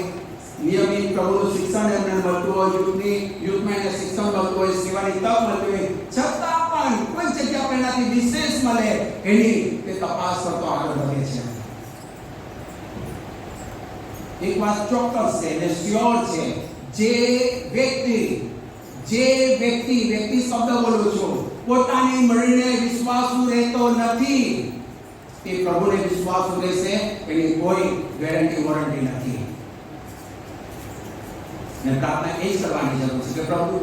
Speaker 1: નિયમિત પ્રભુનું શિક્ષણ એમને મળતું હોય, યુથમાં એને શિક્ષણ મળતું હોય, સેવાની તક મળતી હોય, છતાં પણ કોઈ જગ્યા પર એનાથી વિશેષ મળે એની તે તપાસ કરતો આગળ વધે છે. એક વાત ચોક્કસ છે અને શ્યોર છે, જે વ્યક્તિ શબ્દ બોલું છું, પોતાની મંડળીને વિશ્વાસુ રહેતો નથી, તે પ્રભુને વિશ્વાસુ રહેશે એની કોઈ ગેરંટી વોરંટી નથી. ને પ્રાર્થના એ જ કરવાની જરૂર છે કે પ્રભુ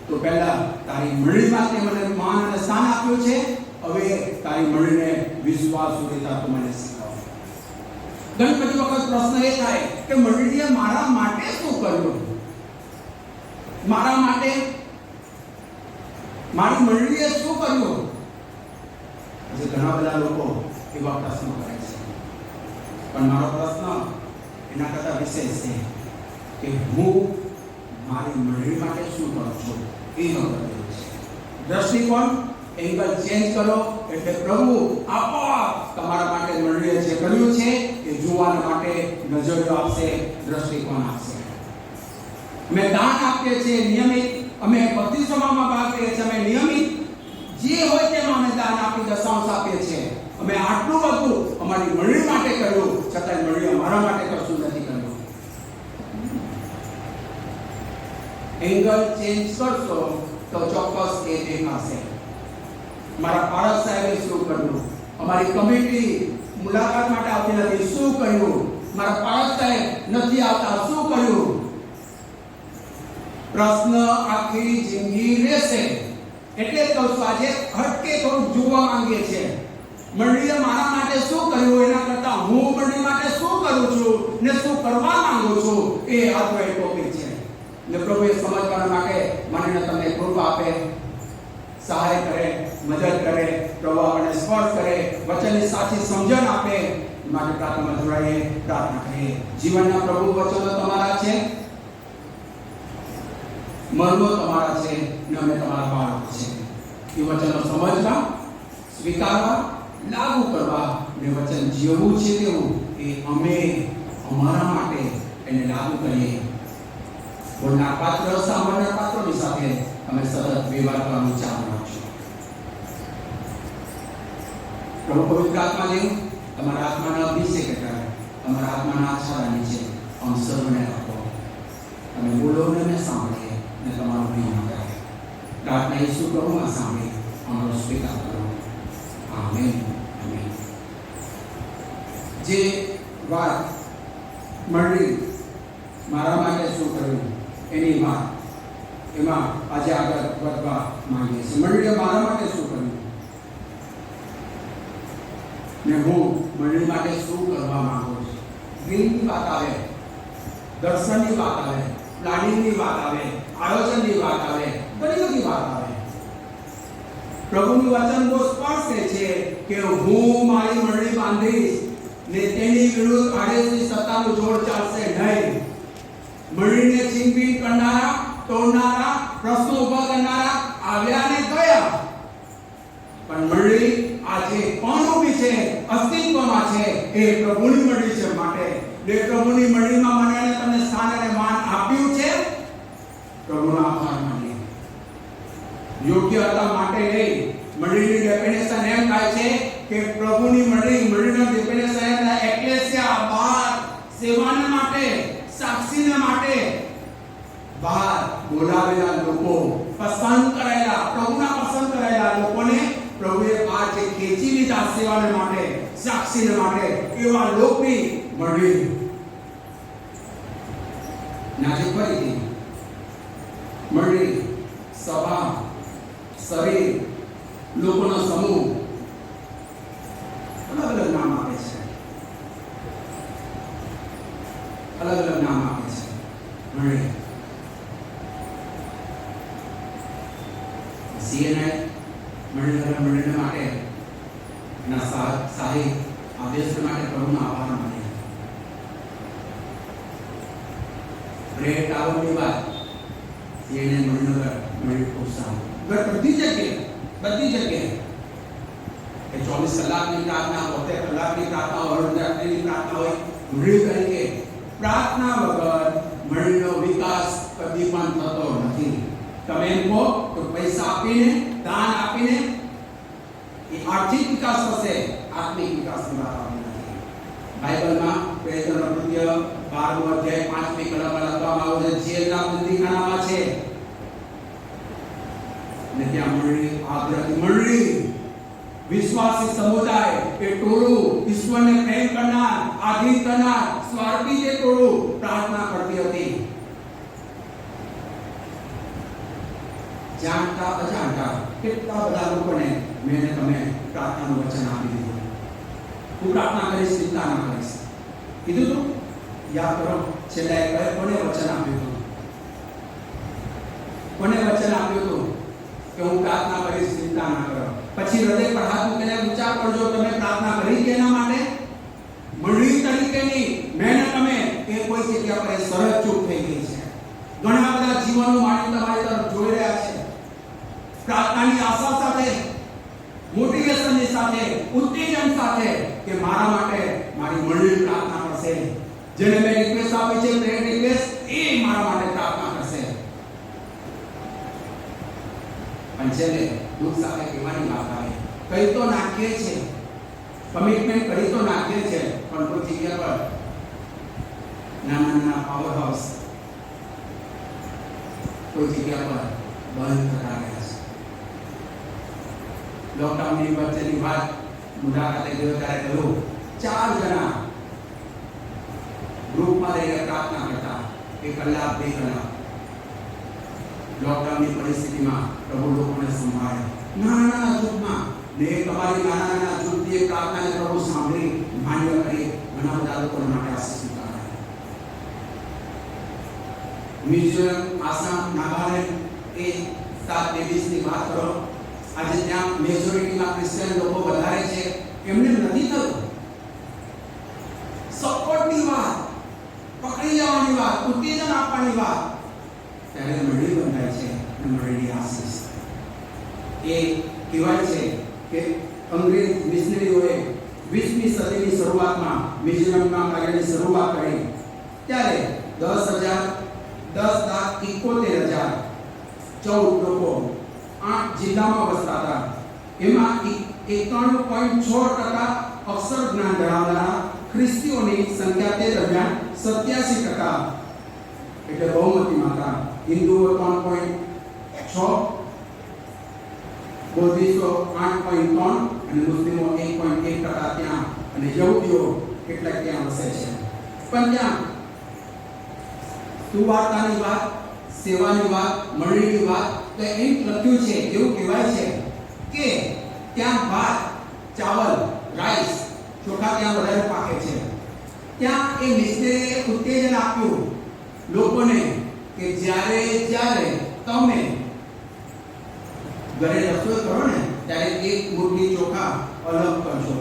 Speaker 1: તો પહેલા તારી મંડળીમાં તે મને માન અને સ્થાન આપ્યું છે, હવે તારી મંડળીને વિશ્વાસુ રહેતા તું મને શીખવ. ઘણી બધી વખત પ્રશ્ન એ થાય કે મંડળીએ મારા માટે શું કર્યું, મારા માટે મારી મંડળીએ શું કર્યું. આજે ઘણા બધા લોકો એવા પ્રશ્નો કરે છે, પણ મારો પ્રશ્ન એના કરતા વિશેષ છે કે હું મારી મંડળી માટે શું કરું છું એ નોંધ છે. દ્રષ્ટિકોણ એંગલ ચેન્જ કરો એટલે પ્રભુ આપોઆપ તમારા માટે મંડળીએ જે કર્યું છે એ જોવાના માટે નજરો આપશે, દ્રષ્ટિકોણ આપશે. અમે દાન આપીએ છીએ નિયમિત, અમે ભક્તિ સભામાં ભાગ લઈએ છીએ, અમે નિયમિત જે હોય તેમાં અમે દાન આપી દશાંશ આપીએ છીએ. અમે આટલું બધું અમારી મંડળી માટે કર્યું, છતાં મંડળી અમારા માટે કશું નથી કર્યું. એંગલ ચેન્જ કરશો તો ચોક્કસ એ દેખાશે. મારા પારક સાહેબે શું કર્યું, અમારી કમિટી મુલાકાત માટે આવતી નથી શું કર્યું, મારા પારક સાહેબ નથી આવતા શું કર્યું. પ્રશ્ન આખી જિંદગી રહેશે. એટલે જ કહું છું આજે હટકે થોડું જોવા માંગીએ છીએ, મંડળીએ મારા માટે શું કર્યું એના કરતા હું મંડળી માટે શું કરું છું ને શું કરવા માંગુ છું એ આજનો એક ટોપિક છે. ને પ્રભુ એ સમજવા માટે મને તમને કૃપા આપે, સહાય કરે, મદદ કરે, પ્રભુ આપણને સ્પર્શ કરે, વચનની સાચી સમજણ આપે. માટે પ્રાર્થનામાં જોડાઈએ, પ્રાર્થના કરીએ. જીવનના પ્રભુ વચનો તમારા છે, મર્મો તમારા છે ને અમે તમારા બાળકો છે. એ વચનો સમજવા, સ્વીકારવા, લાગુ કરવા ને વચન જીવવું છે તેવું એ અમે અમારા માટે એને લાગુ કરીએ. બોલનાર પાત્ર, સાંભળનાર પાત્રોની સાથે અમે સતત વ્યવહાર કરવાનું ચાલુ રાખશું. પ્રભુ પવિત્ર આત્માદેવ તમારા આત્માનો અભિષેક કરે, તમારા આત્માના આછાદા નીચે અમ સર્વને રાખો. તમે બોલો ને મેં સાંભળીએ ને તમારું મહિમા કરે. પ્રાર્થના ઈસુ પ્રભુમાં સાંભળી અમારો સ્વીકાર કરો. આમેન. આમેન. જે વાત મંડળી મારા માટે શું કર્યું એની વાત એમાં આજે આગળ વધવા માંગીએ છીએ. મંડળીએ મારા માટે શું કર્યું ને હું મંડળી માટે શું કરવા માંગુ છું. દિલની વાત આવે, દર્શનની વાત આવે, પ્લાનિંગની વાત આવે, આયોજનની વાત આવે, ઘણી બધી વાત આવે. પ્રભુનું વચન બહુ સ્પષ્ટ છે કે હું મારી મંડળી બાંધીશ ને તેની વિરુદ્ધ આડેસી સત્તાનું જોર ચાલશે નહીં. મંડળીને છીનભીન કરનારા, તોડનારા, પ્રશ્નો ઉભા કરનારા આવ્યા ને ગયા, પણ મંડળી આજે કોણ ઊભી છે, અસ્તિત્વમાં છે, એ પ્રભુની મંડળી છે. માટે એ પ્રભુની મંડળીમાં મને અને તમને સ્થાન અને માન આપ્યું છે. પ્રભુનો આભાર માનીએ. યોગ્યતા માટે નહીં, મંડળીની ડેફિનેશન એમ થાય છે કે પ્રભુની મંડળીનો ડેફિનેશન એક્લેસિયા, બહાર સેવાને માટે, સાક્ષીને માટે, બહાર બોલાવેલા લોકો, પસંદ કરાયેલા, પ્રભુના પસંદ કરાયેલા લોકોને પ્રભુએ બહાર જે ખેંચી લીધા સેવાને માટે, સાક્ષીને માટે, એવા લોકની મંડળી. નાજે ફરીથી મંડળી, સભા, શરીર, લોકોનો સમૂહ, અલગ અલગ નામ આપે છે, અલગ અલગ નામ આપે છે મંડળી. સીએનઆઈ મંડળી માટે એના સાહેબ આદેશ માટે પ્રભુનો આભાર માને. બ્રેડ ટાવરની વાત સીએનઆઈ મંડળી ખૂબ સારું. બધી જગ્યાએ એ 24 કલાકની પ્રાર્થના, 72 કલાકની પ્રાર્થના, અડધની પ્રાર્થના હોય, મંડળી તરીકે પ્રાર્થના વગર મંડળીનો વિકાસ કદી પણ થતો નથી. તમે એમ કહો તો પૈસા આપીને, દાન આપીને એ આર્થિક વિકાસ થશે, આત્મિક વિકાસની વાત આવતી નથી. બાઇબલમાં પેતરનો કૃત્ય 12મો અધ્યાય 5મી કલમમાં લખવામાં આવ્યું છે, જેલના બંદીખાનામાં છે ને ત્યાં મંડળી, આગ્રહી મંડળી, વિશ્વાસી સમુદાય, એ ટોળું, ઈશ્વરને પ્રેમ કરનાર, આધીન કરનાર, સ્વાર્થી જે ટોળું પ્રાર્થના કરતી હતી. જાણતા અજાણતા કેટલા બધા લોકોને મેં તમે પ્રાર્થનાનું વચન આપી દીધું. હું પ્રાર્થના કરીશ, ચિંતા ના કરીશ કીધું તું. યાદ કરો છેલ્લા કોને વચન આપ્યું હતું? કોને વચન આપ્યું હતું કે હું પ્રાર્થના કરીશ, ચિંતા ના કરો? પછી હૃદય પર હાથ મૂકીને વિચાર કરજો, તમે પ્રાર્થના કરી કે એના માટે? મંડળી તરીકેની મેં તમે એ કોઈ જગ્યા પર સરળ ચૂક થઈ ગઈ છે. ઘણા બધા જીવનો માણી તમારી તરફ જોઈ રહ્યા છે. પ્રાર્થનાની આશા સાથે, મોટિવેશનની સાથે, ઉત્તેજન સાથે કે મારા માટે મારી મંડળી પ્રાર્થના કરશે. જેને મેં રિક્વેસ્ટ આપી છે, પ્રેયર રિક્વેસ્ટ, એ મારા માટે પ્રાર્થના કરશે. પણ છેલ્લે દુઃખ સાથે કહેવાની વાત આવે, કઈ તો નાખીએ છે, કમિટમેન્ટ કરી તો નાખીએ છે, પણ કોઈ જગ્યા પર નાના નાના પાવર હાઉસ કોઈ જગ્યા પર બંધ થતા ગયા છે. લોકડાઉનની વચ્ચેની વાત મુલાકાતે ગયો ત્યારે કહ્યું, 4 જણા ગ્રુપમાં રહીને પ્રાર્થના કરતા, 1 કલાક 2 કલાક. લોકડાઉનની પરિસ્થિતિમાં પ્રભુ લોકોને સંભાળે નાના નાના જૂથમાં, ને તમારી નાના નાના જૂથની પ્રાર્થનાને પ્રભુ સાંભળી માન્ય કરી ઘણા બધા લોકો માટે આશીષ ઉતારે. મિઝોરમ, આસામ, નાગાલેન્ડ એ 7 લેડીઝની વાત કરો. આજે ત્યાં મેજોરિટીમાં ક્રિશ્ચિયન લોકો વધારે છે, એમને નથી થયું. સપોર્ટની વાત, પકડી લેવાની વાત, ઉત્તેજન આપવાની વાત, ત્યારે મંડળી બંધાય છે અને મંડળીની આશીષ. એ કહેવાય છે કે અંગ્રેજ મિશનરીઓએ 20મી સદીની શરૂઆતમાં મિઝોરમમાં કાર્યની શરૂઆત કરી ત્યારે 10,71,014 લોકો 8 જિલ્લામાં વસતા હતા. એમાં 71 91.6% અક્ષર જ્ઞાન ધરાવનારા ખ્રિસ્તીઓની સંખ્યા તે દરમિયાન 87%, એટલે બહુમતી માત્રા. હિન્દુઓ 3.6, બૌદ્ધિસ્તો 8.3 અને મુસ્લિમો 1.1% ત્યાં, અને યહૂદીઓ કેટલાક ત્યાં વસે છે. પણ ત્યાં સુવાર્તાની વાત, સેવાની વાત, મંડળીની વાત તો એમ લખ્યું છે, એવું કહેવાય છે કે ત્યાં ભાત, ચાવલ, રાઈસ, ચોખા ત્યાં વધારે પાકે છે. ત્યાં એ મિશનરીએ ઉત્તેજન આપ્યું લોકોને કે જ્યારે તમે ઘરે રસોઈ કરો ને ત્યારે એક મુઠ્ઠી ચોખા અલગ કરજો.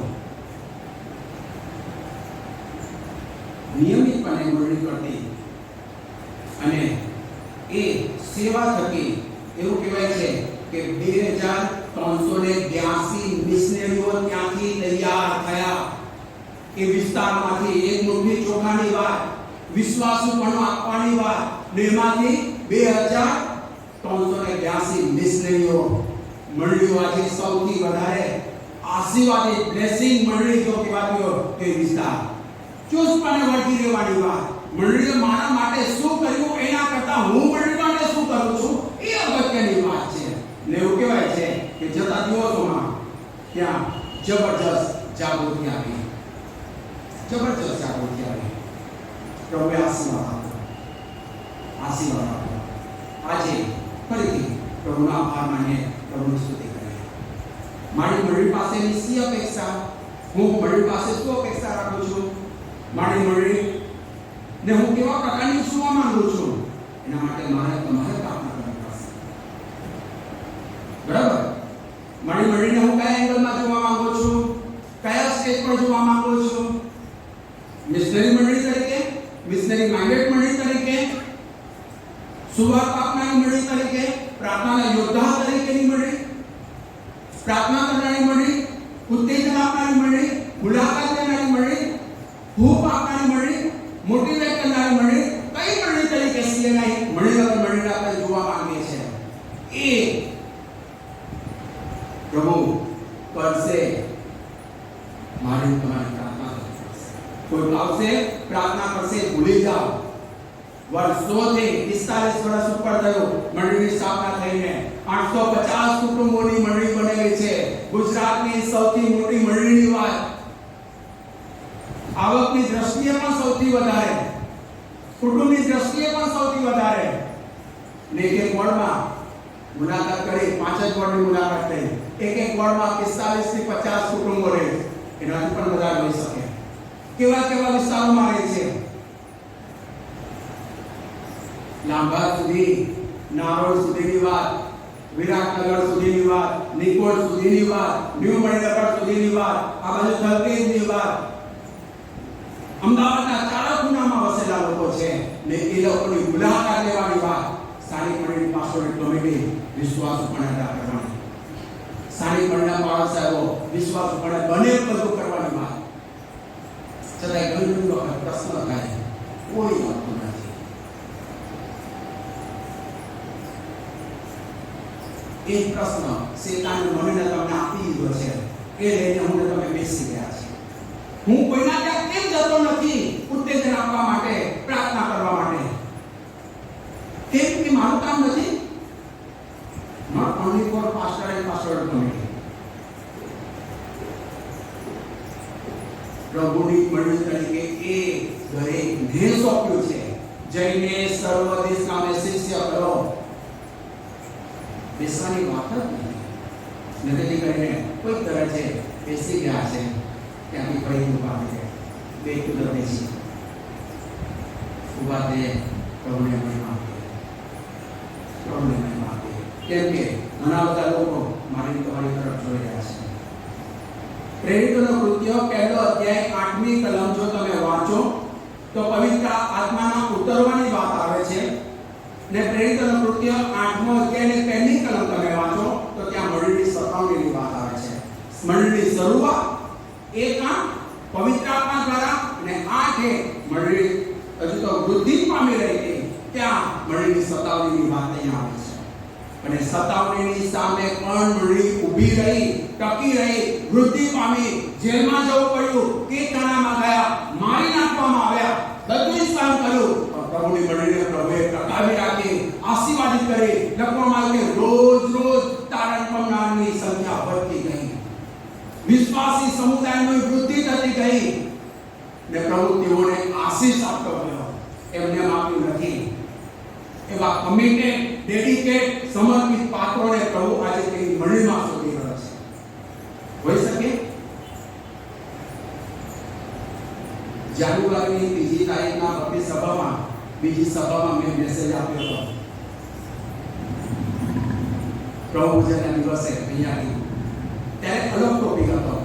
Speaker 1: નિયમિતપણે મંડળી કરતી અને એ સેવા થકી એવું કહેવાય છે કે 2382 મિશનરીઓ ત્યાંથી તૈયાર થયા. એ વિસ્તારમાંથી એક મુઠ્ઠી ચોખાની વાત, વિશ્વાસુપણું આપવાની વાત, ને એમાંથી 2382 મિશનરીઓ મંડળીઓ આજે સૌથી વધારે આશીર્વાદિત બ્લેસિંગ મંડળી જો કહેવાતી હોય તે વિસ્તાર. ચુસ્તપણે વળગી રહેવાની વાત. મંડળીએ મારા માટે શું કર્યું એના કરતા હું મંડળી માટે શું કરું છું એ અગત્યની વાત છે. ને એવું કહેવાય છે કે જતા દિવસોમાં ત્યાં જબરજસ્ત જાગૃતિ આવી. પ્રભુએ આશીર્વાદ આપ્યો. આજે ફરીથી પ્રભુનો આભાર માનીએ, પ્રભુની સ્તુતિ કરીએ. મારી મંડળી પાસેની સી અપેક્ષા, હું મંડળી પાસે શું અપેક્ષા રાખું છું, મારી મંડળી ને હું કેવા પ્રકારની સુવા માંગુ છું, એના માટે મારે તમારે પ્રાર્થના કરવી પડશે. બરાબર? મારી મંડળીને હું કયા એંગલમાં જોવા માંગુ છું, કયા સ્ટેજ પર જોવા માંગુ છું? મિશનરી મંડળી તરીકે, મિશનરી માઇન્ડેડ મંડળી તરીકે, સુવાર્તા આપનારી મંડળી તરીકે, પ્રાર્થનાના યોદ્ધા તરીકેની મંડળી, પ્રાર્થના કરનારી મંડળી, ઉત્તેજન આપનારી મંડળી, મુલાકાત લેનારી મંડળી, હૂપ આપનારી મંડળી, મોટિવેટ કરનારી મંડળી, કઈ મંડળી તરીકે સીએનઆઈ મંડળી આપણે જોવા માંગીએ છીએ. એ પ્રભુ કરશે. મારી તમારી પ્રાર્થના કરશે. કોઈ આવશે, પ્રાર્થના કરશે, ભૂલી જાઓ. વર્ષોથી 45 વર્ષ ઉપર થયું મંડળીની સ્થાપના થઈને. 850 કુટુંબોની મંડળી બનેલી છે. ગુજરાતની સૌથી મોટી મંડળીની વાત. આવકની દ્રષ્ટિએ પણ સૌથી વધારે, કુટુંબની દ્રષ્ટિએ પણ સૌથી વધારે. ને એક વોર્ડમાં મુલાકાત કરી, 5 જ વોર્ડની મુલાકાત થઈ. એક વોર્ડમાં 45 થી 50 કુટુંબો રહે. એનાથી પણ વધારે હોઈ શકે. કેવા વિસ્તારોમાં રહે છે? લાંબા સુધી, નારોલ સુધીની વાત, વિરાટનગર સુધીની વાત, નિકોલ સુધીની વાત, ન્યૂ મણિનગર સુધીની વાત, આ બાજુ ધરતીની વાત. અમદાવાદના ચારે ખૂણામાં વસેલા લોકો છે ને એ લોકોની મુલાકાત લેવાની વાત. સ્થાનિક મંડળી પાસોની કમિટી વિશ્વાસપણે અદા કરવાની. સ્થાનિક મંડળના પાળક સાહેબો વિશ્વાસપણે બને બધું કરવાની વાત. છતાંય ઘણી વખત પ્રશ્ન થાય, કોઈ આવતું નથી. એ પ્રશ્ન શેતાને મને તમને આપી દીધો છે, એ લઈને હું તમે બેસી ગયા છે. હું કોઈના ત્યાં કેમ જતો નથી ઉત્તેજન આપવા માટે, પ્રાર્થના કરવા માટે? કેમ કે મારું કામ નથી. Not only for pastor and pastoral committee. પ્રભુની મંડળી તરીકે એ દરેકને સોંપ્યું છે. જઈને સર્વ દેશ નામે શિષ્ય કરો. બેસવાની વાત જ નથી કરીને કોઈ તરહ છે બેસી ગયા છે. ત્યાંથી ફરી ઉભા થયા, બે કુદર બેસી ઉભા થયે. પ્રભુને મહિમા આપીએ. કેમ કે ઘણા બધા લોકો મારી તમારી તરફ જોઈ રહ્યા છે. પ્રેરિતોના કૃત્યો 1 અધ્યાય 8મી કલમ જો તમે વાંચો તો પવિત્ર આત્માના ઉતરવાની વાત આવે છે. ને પ્રેરિતોના કૃત્ય 8મો અધ્યાયની 1લી કલમ તમે વાંચો તો ત્યાં મંડળીની સતાવણીની વાત આવે છે. મંડળીની શરૂઆત એ કામ પવિત્ર આત્મા દ્વારા, અને 8 મંડળી હજુ તો વૃદ્ધિ પામી રહી હતી ત્યાં મંડળીની સતાવણીની વાત અહીંયા આવે છે. અને સતાવણીની સામે પણ મંડળી ઊભી રહી ટકી રહી, વૃદ્ધિ પામી, જેલમાં જવું પડ્યું, કીટખાનામાં ગયા, મારી નાખવામાં આવ્યા, બધું જ સહન કર્યું. પણ પ્રભુની મંડળીને પ્રભુએ ટકાવી રાખી, આશીર્વાદિત કરી. લખવામાં આવ્યું કે રોજ રોજ તારણ પામનારની સંખ્યા વધતી ગઈ, વિશ્વાસી સમુદાયની વૃદ્ધિ થતી ગઈ ને પ્રભુ તેઓને આશીષ આપતો ગયો. એમને આપ્યું નથી. એવા કમિટેડ, ડેડિકેટ, સમર્પિત પાત્રોને પ્રભુ આજે તેની મંડળીમાં શોધી રહ્યો છે. હોઈ શકે જાન્યુઆરીની બીજી તારીખના ભક્તિ સભામાં, બીજી સભામાં મેં મેસેજ આપ્યો હતો. પ્રભુ પૂજનના દિવસે અહીંયાથી ત્યારે અલગ ટોપિક હતો,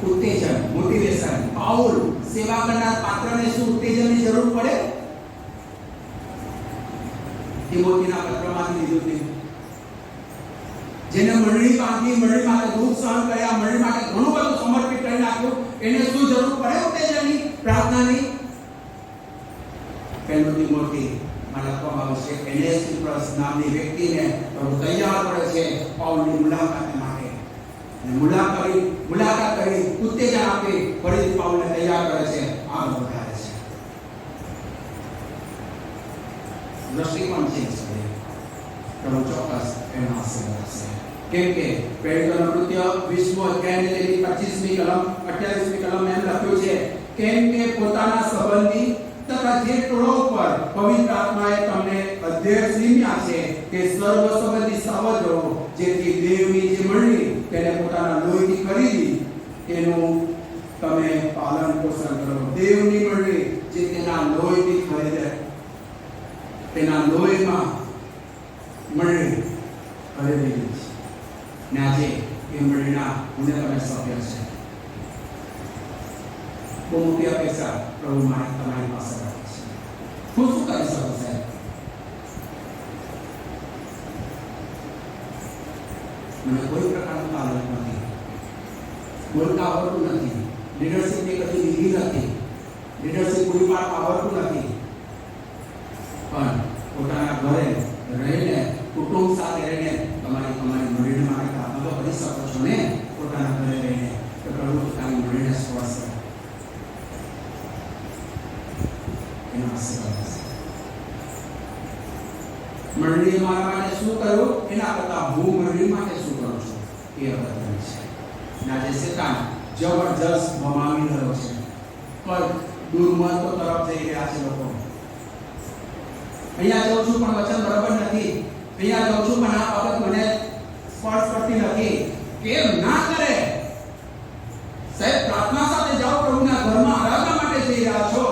Speaker 1: ઉત્તેજન, મોટિવેશન. પાઉલ સેવા કરનાર પાત્રને શું ઉત્તેજનની જરૂર પડે? તિમોથીના પત્રમાંથી લીધું હતું. જેને મંડળી બાંધી, મંડળી માટે દુઃખ સહન કર્યા, મંડળી માટે ઘણું બધું સમર્પિત કરી નાખ્યું, એને શું જરૂર પડે ઉત્તેજનની, પ્રાર્થનાની? પહેલું તિમોથી માં લખવામાં આવશે, એનેસિફરસ નામની વ્યક્તિને પ્રભુ તૈયાર કરે છે પાઉલની મુલાકાત માટે. અને મુલાકાત કરી ઉત્તેજન આપી ફરીથી પાઉલને તૈયાર કરે છે, આગળ વધારે છે. દ્રષ્ટિકોણ ચેન્જ કરે. પ્રભુ ચોક્કસ એનો આશીર્વાદ છે. કેમ કે પ્રેરિતોના કૃત્ય 20મો અધ્યાયની તેની 25મી કલમ 28મી કલમ એમ લખ્યું છે, કેમ કે પોતાના સંબંધી તથા જે ટોળો પર પવિત્ર આત્માએ તમને અધ્યક્ષ નિમ્યા છે કે સર્વ સંબંધી સાવધ રહો, જેથી દેવની જે મંડળી તેને પોતાના લોહીથી ખરીદી એનું તમે પાલન પોષણ કરો. દેવની મંડળી જે તેના લોહીથી ખરીદે, તેના લોહીમાં મંડળી ખરીદેલી છે. ને આજે એ મંડળીના મને તમે સભ્ય છે. બહુ મોટી અપેક્ષા પ્રભુ મારી તમારી પાસે રાખે છે. હું શું કરી શકું સાહેબ? મને કોઈ પ્રકારનું તાલીમ નથી, બોલતા આવડતું નથી, લીડરશીપની કદી લીધી નથી, લીડરશીપ પૂરી પાડતા આવડતું નથી. પણ પોતાના ઘરે રહીને, કુટુંબ સાથે રહીને તમારી મંડળી માટે પ્રાર્થના તો કરી શકો છો ને. પોતાના ઘરે રહીને તો પ્રભુ પોતાની મંડળીને સ્પર્શ કરે, એનો આશીર્વાદ છે. મંડળી મારા માટે શું કર્યું એના કરતા હું મંડળી માટે શું કરું છું એ અગત્યનું છે. અને આજે શેતાન જબરજસ્ત ભમાવી રહ્યો છે, પણ દુર્મતો તરફ જઈ રહ્યા છે લોકો. અહીંયા જાઉં છું પણ વચન બરાબર નથી, અહીંયા જાઉં છું પણ આ બાબત મને સ્પર્શ કરતી નથી. કેમ ના કરે સાહેબ? પ્રાર્થના સાથે જાઓ, પ્રભુના ઘરમાં આરાધના માટે જઈ રહ્યા છો,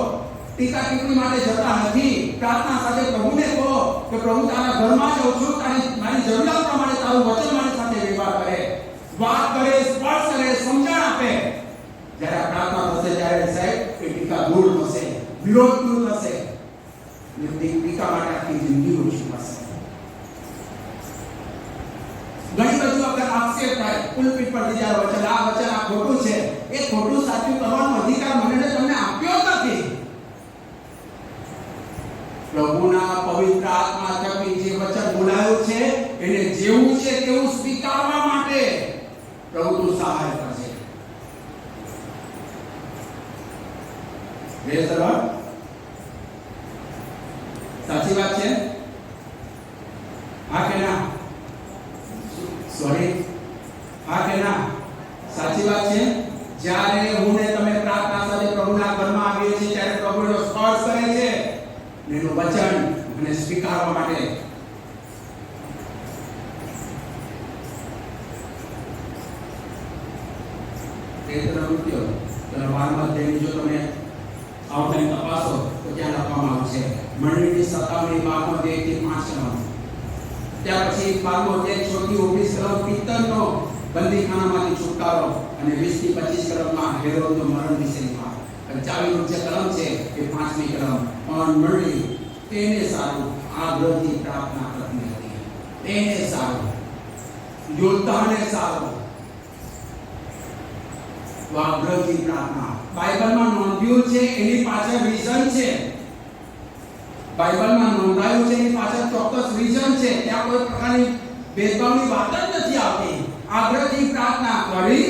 Speaker 1: ટીકા ટિપ્પણી માટે જતા નથી. પ્રાર્થના સાથે પ્રભુને કહો કે પ્રભુ તારા ઘરમાં જાઉં છું, મારી જરૂરિયાત પ્રમાણે તારું વચન મારી સાથે વ્યવહાર કરે, વાત કરે, સ્પર્શ કરે, સમજણ આપે. જ્યારે આ પ્રાર્થના થશે ત્યારે સાહેબ એ ટીકા દૂર થશે, વિરોધ દૂર થશે, ટીકા માટે આખી જિંદગી ઓછી થશે. ઘણી બધી વખત આક્ષેપ થાય પુલપિટ પર બીજા વચન, આ વચન આ ખોટું છે. એ ખોટું સાચું કરવાનો અધિકાર મને તમને આપ્યો નથી. પ્રભુના પવિત્ર આત્મા થકી જે વચન બોલાયું છે એને જેવું છે તેવું સ્વીકારવા માટે પ્રભુ તું સહાય કરશે. સાચી વાત છે? હા કે ના? સોરી, હા કે ના? સાચી વાત છે. જ્યારે હું ને તમે પ્રાર્થના સાથે પ્રભુના ઘરમાં આવીએ છીએ ત્યારે પ્રભુનો સ્પર્શ કરે છે, એનું વચન અને સ્વીકારવા માટે. જો તમે આઉટલાઈન તપાસો તો ત્યાં લખવામાં આવશે મંડળીની 57 12મો અધ્યાયથી 5 કલમ. ત્યાર પછી 12મો અધ્યાય 6 થી 19 કલમ પિત્તરનો બંદીખાનામાંથી છુટકારો, અને 20 થી 25 કલમમાં હેરોદનો મરણ વિશેની વાત. 40 જે કલમ છે એ 5મી કલમ. પણ મંડળી તેને સારું આગ્રહથી પ્રાર્થના કરતી હતી, તેને સારું, યોદ્ધાને સારું આગ્રહથી પ્રાર્થના. બાઇબલમાં નોંધ્યું છે એની પાછળ રીઝન છે, બાઇબલમાં નોંધાયું છે એની પાછળ ચોક્કસ રીઝન છે. ત્યાં કોઈ પ્રકારની ભેદભાવની વાત જ નથી આવતી. કરી,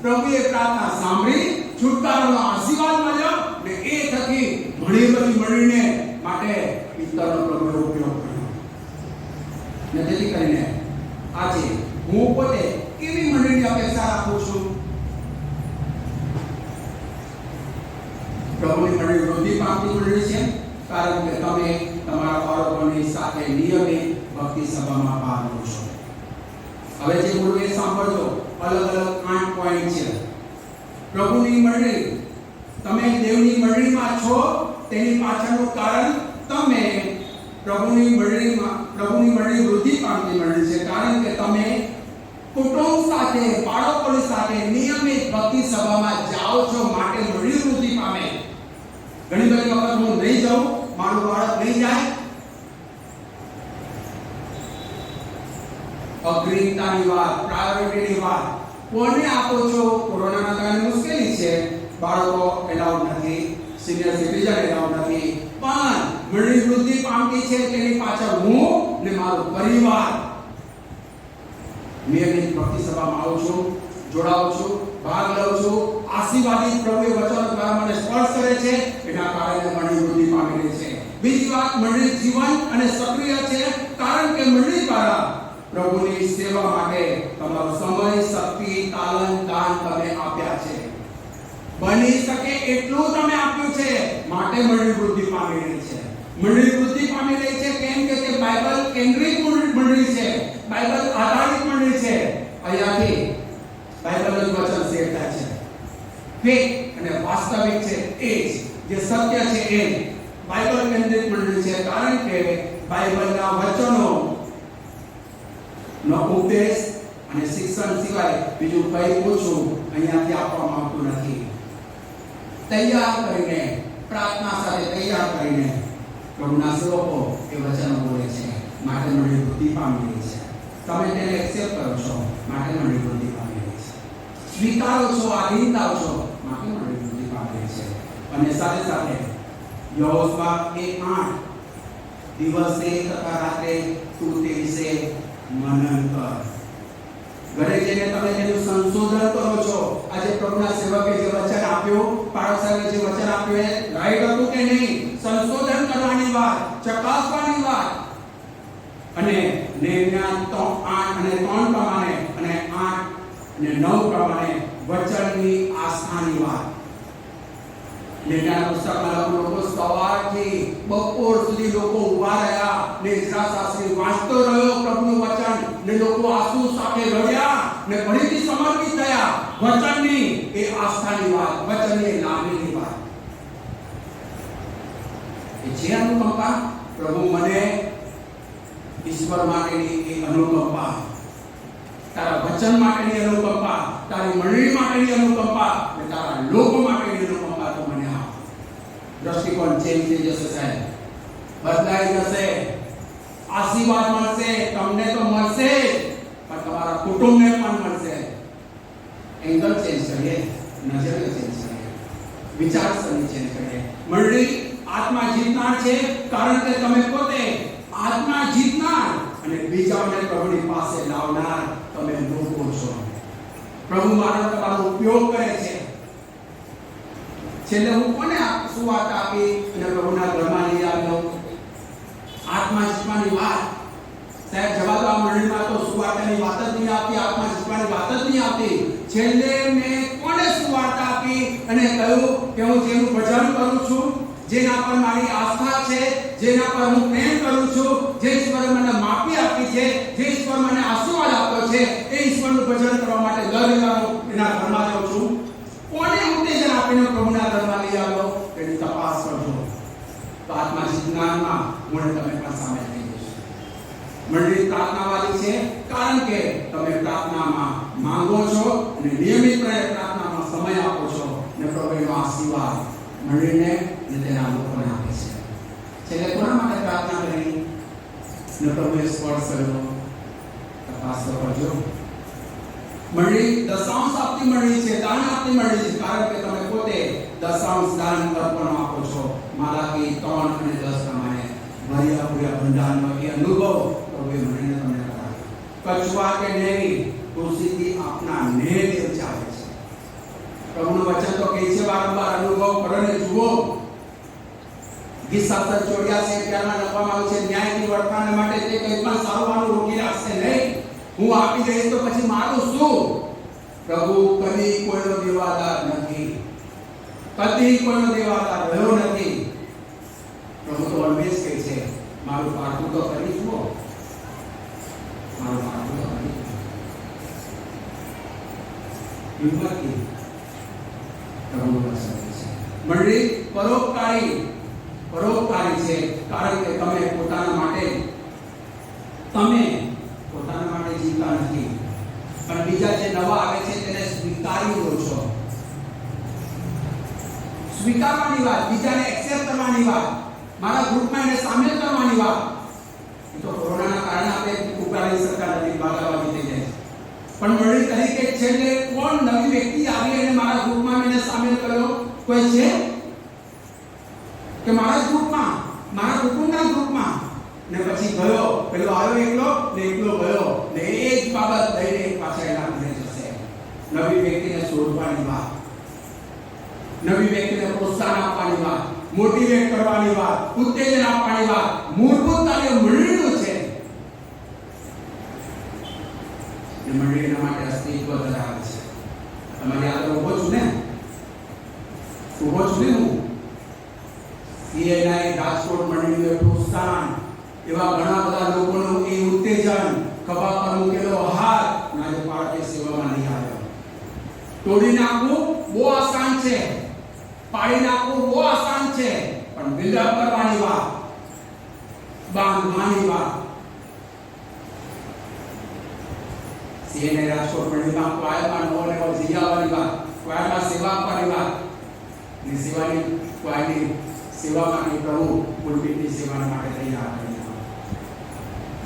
Speaker 1: પ્રભુએ પ્રાર્થના સાંભળી, છુટકારાનો આશીર્વાદ મળ્યો ને એ થકી ઘણી બધી મંડળીને માટે પિત્તળનો પ્રભુએ ઉપયોગ કર્યો. ને તેથી કરીને આજે હું પોતે કેવી મંડળીની અપેક્ષા રાખું છું? પ્રભુની મંડળી વૃદ્ધિ પામતી મંડળી છે, કારણ કે તમે તમારા બાળકોની સાથે નિયમિત ભક્તિ સભામાં ભાગ લો છો. હવે જે બોલું એ સાંભળજો. અલગ અલગ 8 પોઈન્ટ છે. પ્રભુની મંડળી, તમે દેવની મંડળીમાં છો તેની પાછળનું કારણ તમે પ્રભુની મંડળી વૃદ્ધિ પામતી મંડળી છે, કારણ કે તમે કુટુંબ સાથે, બાળકોની સાથે નિયમિત ભક્તિ સભામાં જાઓ છો, માટે મંડળી વૃદ્ધિ પામે. ઘણી બધી વખત હું નહીં જાઉં, મારું બાળક નહીં જાય, અગ્રિમતાની વાત, પ્રાયોરિટીની વાત કોને આપો છો? કોરોનાના કારણે મુશ્કેલી છે, બાળકો એલાઉડ નથી, સિનિયર સિટીઝન એલાઉડ નથી, પણ મંડળી વૃદ્ધિ પામતી છે તેની પાછળ હું ને મારો પરિવાર નિયમિત ભક્તિ સભામાં આવું છું, જોડાઉં છું, ભાગ લઉં છું. આશીર્વાદિત પ્રભુએ વચનો દ્વારા મને સ્પર્શ કરે છે, એના કારણે મંડળી વૃદ્ધિ પામી રહી છે. બીજી વાત, મંડળી જીવંત અને સક્રિય છે, કારણ કે મંડળી દ્વારા પ્રભુની સેવા માટે તમારો સમય, શક્તિ, તાલંત, દાન તમે આપ્યા છે. બની શકે એટલું તમે આપ્યું છે, માટે મંડળી વૃદ્ધિ પામી રહી છે. મંડળી વૃદ્ધિ પામી રહી છે કેમ કે તે બાઇબલ કેન્દ્રિત મંડળી છે, બાઇબલ આધારિત મંડળી છે. અહીંયાથી બાઇબલનું વચન શેર થાય છે. ફેક અને વાસ્તવિક છે એ જે સત્ય છે એ બાઇબલ કેન્દ્રિત મંડળી છે, કારણ કે બાઇબલના વચનો નો ઉપદેશ અને શિક્ષણ સિવાય બીજું કંઈ ઓછું અહીંયાથી આપવામાં આવતું નથી. તૈયાર કરીને, પ્રાર્થના સાથે તૈયાર કરીને પ્રભુના સેવકો એ વચનો બોલે છે, માટે મંડળી વૃદ્ધિ પામી રહી છે. તમે તેને એક્સેપ્ટ કરો છો, માટે મંડળી વૃદ્ધિ પામી રહી છે. સ્વીકારો છો, આધીનતા છો, માટે મંડળી વૃદ્ધિ પામી રહી છે. અને સાથે સાથે યહોશુઆ 1:8 દિવસે તથા રાત્રે તું તે વિશે મનન કર. ઘરે જઈને તમે તેનું સંશોધન કરો છો. આજે પ્રભુના સેવકે જે વચન આપ્યું, પાળક સાહેબે જે વચન આપ્યું એ રાઈટ હતું કે નહીં, સંશોધન કરવાની વાત, ચકાસવાની વાત. અને નેહમ્યા 3:8 અને 3 પ્રમાણે અને 8 અને 9 પ્રમાણે વચનની આસ્થાની વાત. નેહમ્યાના પુસ્તકમાં લોકો સવારથી બપોર સુધી લોકો ઊભા રહ્યા ને ઇઝરા શાસ્ત્રી વાંચતો રહ્યો પ્રભુનું વચન ને લોકો આંસુ સાથે રડ્યા ને ફરીથી સમર્પિત થયા. વચનની એ આસ્થાની વાત, વચનની લાગણીની વાત. જે અનુકંપા પ્રભુ મને ઈશ્વર માટેની એ અનુકંપા, તારા વચન માટેની અનુકંપા, તારી મંડળી માટેની અનુકંપા અને તારા લોકો માટેની અનુકંપા તો મને આપ. દ્રષ્ટિકોણ ચેન્જ થઈ જશે સાહેબ, બદલાઈ જશે, આશીર્વાદ મળશે. તમને તો મળશે પણ તમારા કુટુંબને પણ મળશે. એંગલ ચેન્જ કરીએ, નજર ચેન્જ કરીએ, વિચારસરણી ચેન્જ કરીએ. મંડળી આત્મા જીતનાર છે, કારણ કે તમે પોતે આત્મા જીતનાર અને બીજાઓને પ્રભુની પાસે લાવનાર તમે લોકો છો. પ્રભુ મારો તમારો ઉપયોગ કરે છે. છેલ્લે હું કોને સુવાર્ત આપી અને પ્રભુના ઘરમાં લઈ આવ્યો? આત્મા જીતવાની વાત. સાહેબ જવાબ આ મંડળીમાં તો સુવાર્તાની વાત જ નહીં આપતી, આત્મા જીતવાની વાત જ નહીં આપતી. છેલ્લે મેં કોને સુવાર્ત આપી અને કહ્યું કે હું જેનું ભજન કરું છું, જેના પર મારી આસ્થા છે, જેના પર હું પ્રેમ કરું છું, જે ઈશ્વરે મને માફી આપી છે, જે ઈશ્વર મને આશીર્વાદ આપ્યો છે, એ ઈશ્વરનું ભજન કરવા માટે દર રવિવારે એના ઘરમાં જાઉં છું. કોને ઉત્તેજન આપીને પ્રભુના ઘરમાં લઈ આવ્યો તેની તપાસ કરજો. તો આત્મા જીતનારમાં હું તમે પણ સામેલ થઈ જશો. મંડળી પ્રાર્થનાવાળી છે, કારણ કે તમે પ્રાર્થનામાં માંગો છો અને નિયમિતપણે પ્રાર્થનામાં સમય આપો છો અને પ્રભુનો આશીર્વાદ મંડળીને અને તેના લોકોને આપે છે. છેલ્લે કોના માટે પ્રાર્થના કરી ને પ્રભુએ સ્પર્શ કર્યો? તપાસ કરજો. મંડળી દશાંશ આપતી મંડળી છે, દાન આપતી મંડળી છે, કારણ કે તમે પોતે દશાંશ દાન અર્પણ આપો છો. માલાકી 3 અને 10 પ્રમાણે ભર્યા પૂર્યા ભંડારનો એ અનુભવ પ્રભુએ મંડળીને તમને કરાવ્યો. કચવા કે નેવી ખુશીથી આપના અનેક એવું ચાલે છે. પ્રભુનું વચન તો કહે છે વારંવાર અનુભવ કરો ને જુઓ. ગીત 784 ત્યારમાં લખવામાં આવ્યું છે ન્યાયની વર્તમાન માટે તે કંઈ પણ સારવાનું રોકી રાખશે નહીં. હું આપી દઈશ તો પછી મારું શું? પ્રભુ કદી કોઈનો દેવાદાર નથી, કદી કોઈનો દેવાદાર રહ્યો નથી. પ્રભુ તો ઓલવેઝ કહે છે મારું પારખું તો કરી જુઓ, મારું પારખું તો કરી જુઓ. હિંમતથી પ્રભુનું વચન છે. મંડળી પરોપકારી છે કારણ કે તમે પોતાના માટે જીવતા નથી, પણ બીજા જે નવા આવે છે તેને સ્વીકારી લો છો. સ્વીકારવાની વાત, બીજાને એક્સેપ્ટ કરવાની વાત, મારા ગ્રુપમાં એને સામેલ કરવાની વાત. એ તો કોરોનાના કારણે આપણે ઉપાડી શકતા નથી, બાગાબાગી થઈ જાય. પણ મંડળી તરીકે છેલ્લે કોણ નવી વ્યક્તિ આવી અને મારા ગ્રુપમાં એને સામેલ કર્યો? કોઈ છે કે મારા ગ્રુપમાં, મારા કુટુંબના ગ્રુપમાં ને પછી ગયો, પેલો આવ્યો એકલો ને એકલો ગયો ને એ જ બાબત લઈને પાછા એના ઘરે જશે. નવી વ્યક્તિને શોધવાની વાત, નવી વ્યક્તિને પ્રોત્સાહન આપવાની વાત, મોટિવેટ કરવાની વાત, ઉત્તેજન આપવાની વાત મૂળભૂત કાર્ય મંડળીનું છે. એ મંડળીના માટે અસ્તિત્વ ધરાવે છે. તમારી આગળ ઊભો છું ને હું સીએનઆઈ રાજકોટ મંડળીનું પ્રોત્સાહન, એવા ઘણા બધા લોકોનું એ ઉત્તેજન, ખભા પર મૂકેલો હાથ આજે પાર્ટી સેવામાં નહીં આવ્યો. તોડી નાખવું બહુ આસાન છે, પાડી નાખવું બહુ આસાન છે, પણ બિલ્ડઅપ કરવાની વાત, બાંધવાની વાત. સીએનઆઈ રાજકોટ મંડળીમાં ક્વાયરમાં નવો નવો જીવવાની વાત, ક્વાયરમાં સેવા આપવાની વાત, ને સેવાની ક્વાયની સેવા માટે પ્રભુ પુલપીટની સેવા માટે તૈયાર કરી.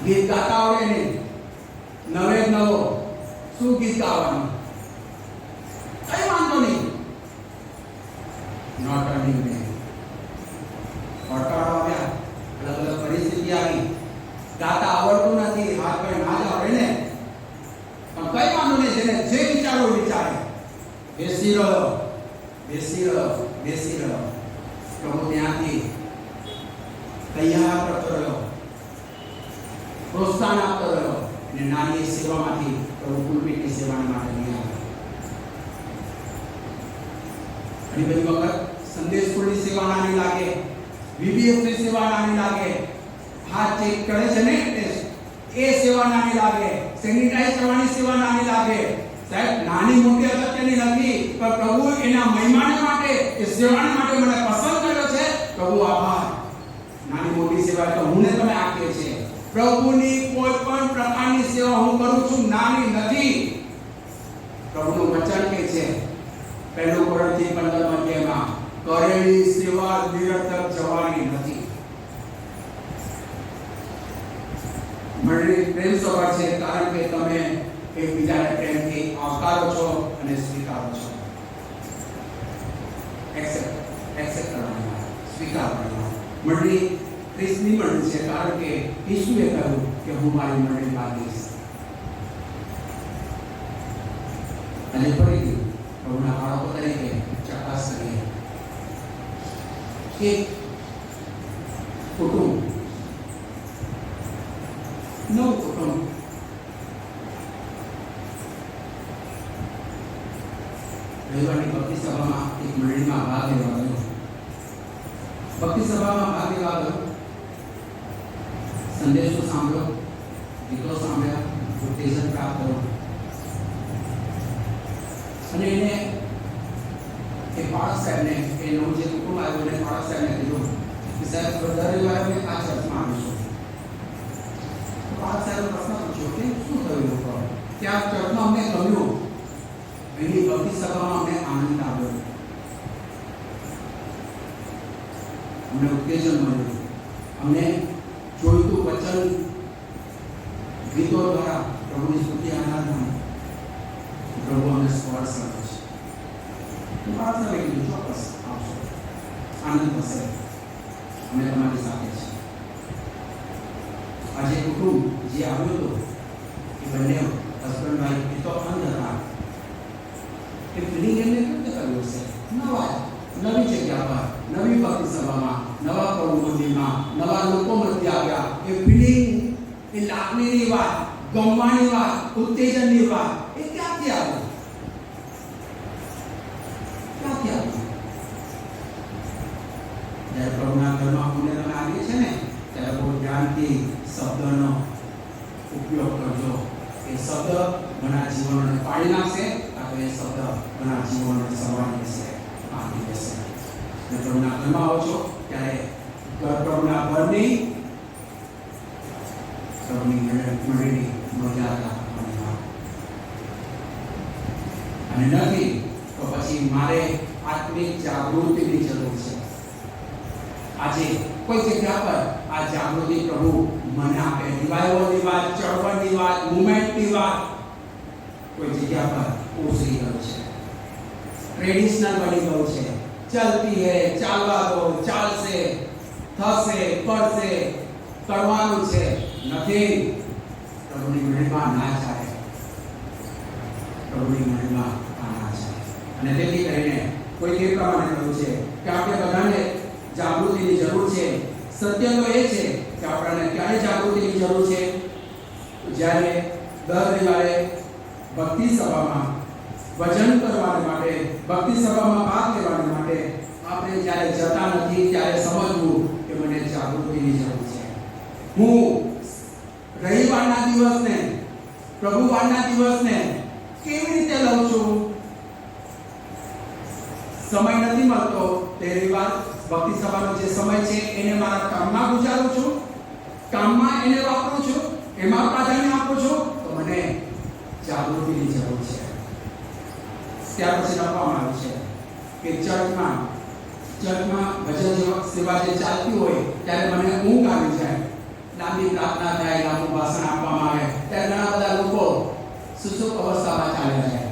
Speaker 1: ગીત ગાતા આવડે ને નવે નવો શું ગીત ગાવાનું? કઈ વાંધો નહીં. Not turning back. પડકારો આવ્યા, અલગ અલગ પરિસ્થિતિ આવી, ગાતા આવડતું નથી, હાથ પગ ના જ આવડે ને, પણ કઈ વાંધો નહીં. જેને જે વિચારો વિચારે બેસી રહ્યો. પ્રભુ ત્યાંથી તૈયાર કરતો રહ્યો, પ્રોત્સાહન આપતો રહ્યો અને નાની સેવામાંથી પ્રભુ પુલપીટની સેવા માટે લઈ આવ્યો. ઘણી બધી વખત સંદેશ સ્કૂલની સેવા નાની લાગે, વીબીએફની સેવા નાની લાગે, હાથ ચેક કરે છે ને એ સેવા નાની લાગે, સેનિટાઈઝ કરવાની સેવા નાની લાગે. સાહેબ નાની મોટી અગત્યની નથી, પણ પ્રભુ એના મહિમાને માટે, એ સેવાને માટે મને પસંદ કર્યો છે. પ્રભુ આભાર. નાની મોટી સેવા તો હું ને તમે આપીએ છીએ. પ્રભુની કોઈ પણ પ્રકારની સેવા હું કરું છું નાની નથી. પ્રભુનું વચન કહે છે 1 કોરિન્થી 15 અધ્યાયમાં, કરેલી સેવા નિરર્થક જવાની નથી. મંડળી પ્રેમ સભા છે કારણ કે તમે એકબીજાને પ્રેમથી આવકારો છો અને સ્વીકારો છો. એક્સેપ્ટ કરવાની વાત, સ્વીકાર કરવાની. મંડળી ખ્રિસ્તની મંડળી છે કારણ કે ઈસુએ કહ્યું કે હું મારી મંડળી બાંધીશ. અને ફરીથી પ્રભુના બાળકો તરીકે ચકાસ કરીએ કે કુટુંબ, નવું કુટુંબ રવિવારની ભક્તિ સભામાં એક મંડળીમાં ભાગ લેવા ગયો. ભક્તિ સભામાં ભાગ લેવા ગયો, સંદેશો સાંભળ્યો, ગીતો સાંભળ્યા, ઉત્તેજન પ્રાપ્ત કર્યું. અને એને એ પાળક સાહેબને, એ નવું જે કુટુંબ આવ્યું એને પાળક સાહેબને કીધું કે સાહેબ દર રવિવારે અમે આ ચર્ચમાં આવીશું. પાળક સાહેબે પ્રશ્ન પૂછ્યો કે શું થયું લોકો? ત્યાં ચર્ચમાં અમને ગમ્યું, એની ભક્તિ સભામાં અમને આનંદ આવ્યો, અમને ઉત્તેજન મળ્યું, અમને જોઈતું વચન ગીતો દ્વારા પ્રભુની સ્તુતિ આરાધના પ્રભુ અમને સ્પર્શ કરે છે. પ્રાર્થના લઈ ચોક્કસ આવશો, આનંદ થશે, અમે તમારી સાથે છે. આજે કુટુંબ જે આવ્યું હતું એ બંને હસબન્ડ વાઈફ એ તો અંધ હતા, એ ફિલિંગ એમને કેવી રીતે કરવું છે? નવી જગ્યા પર, નવી ભક્તિ સભામાં, નવા પ્રભુ મંદિરમાં, નવા લોકો મધ્ય આવ્યા. એ ફિલિંગ, એ લાગણીની વાત, ગમવાની વાત, ઉત્તેજનની વાત, એ ક્યાંથી આવી? ક્યાંથી આવી? જ્યારે પ્રભુના ઘરમાં પૂને તમે આવીએ છે ને, ત્યારે બહુ ધ્યાનથી શબ્દનો ઉપયોગ કરજો. એ શબ્દ ઘણા જીવનોને પાડી નાખશે, કારણ એ શબ્દ ઘણા જીવનોને સવારી દેશે, બાંધી દેશે. અને પ્રભુના ઘરમાં આવો છો ત્યારે પ્રભુના ઘરની મંડળીની મર્યાદા અને નથી તો પછી મારે આત્મિક જાગૃતિની જરૂર છે. આજે કોઈ જગ્યા પર આ જાગૃતિ પ્રભુ મને આપે. રિવાઇવલની વાત, ચળવળની વાત, મુવમેન્ટની વાત કોઈ જગ્યા પર ઓસરી ગયું છે, ટ્રેડિશનલ બની ગયું છે. ચલતી હે, ચાલવા દો, ચાલશે, થશે, કરશે, કરવાનું છે. નથી. પ્રભુની મહિમા ના ચાલે, પ્રભુની મહિમા ના ચાલે. અને તેથી કરીને કોઈ તે પ્રમાણે કહ્યું છે કે આપણે બધાને જાગૃતિની જરૂર છે. સત્ય તો એ છે કે આપણને ક્યારે જાગૃતિની જરૂર છે? જ્યારે દર રવિવારે ભક્તિ સભામાં વચન કરવા માટે, ભક્તિ સભામાં ભાગ લેવા માટે આપણે જ્યારે જતા નથી ત્યારે સમજવું કે મને જાગૃતિની જરૂર છે. હું રવિવારના દિવસને, પ્રભુવારના દિવસને કેવી રીતે લઉં છું? સમય નથી મળતો તે રવિવાર ભક્તિ સભાનો જે સમય છે એને મારા કામમાં ગુજારું છું, કામમાં એને વાપરું છું, એમાં પ્રાધાન્ય આપું છું, તો મને જાગૃતિની જરૂર છે. ત્યાર પછી લખવામાં આવ્યું છે કે ચર્ચમાં ભજન સેવા જે ચાલતી હોય ત્યારે મને ઊંઘ આવી જાય. લાંબી પ્રાર્થના થાય, લાંબુ ભાષણ આપવામાં આવે ત્યારે ઘણા બધા લોકો સુસુપ્ત અવસ્થામાં ચાલ્યા જાય.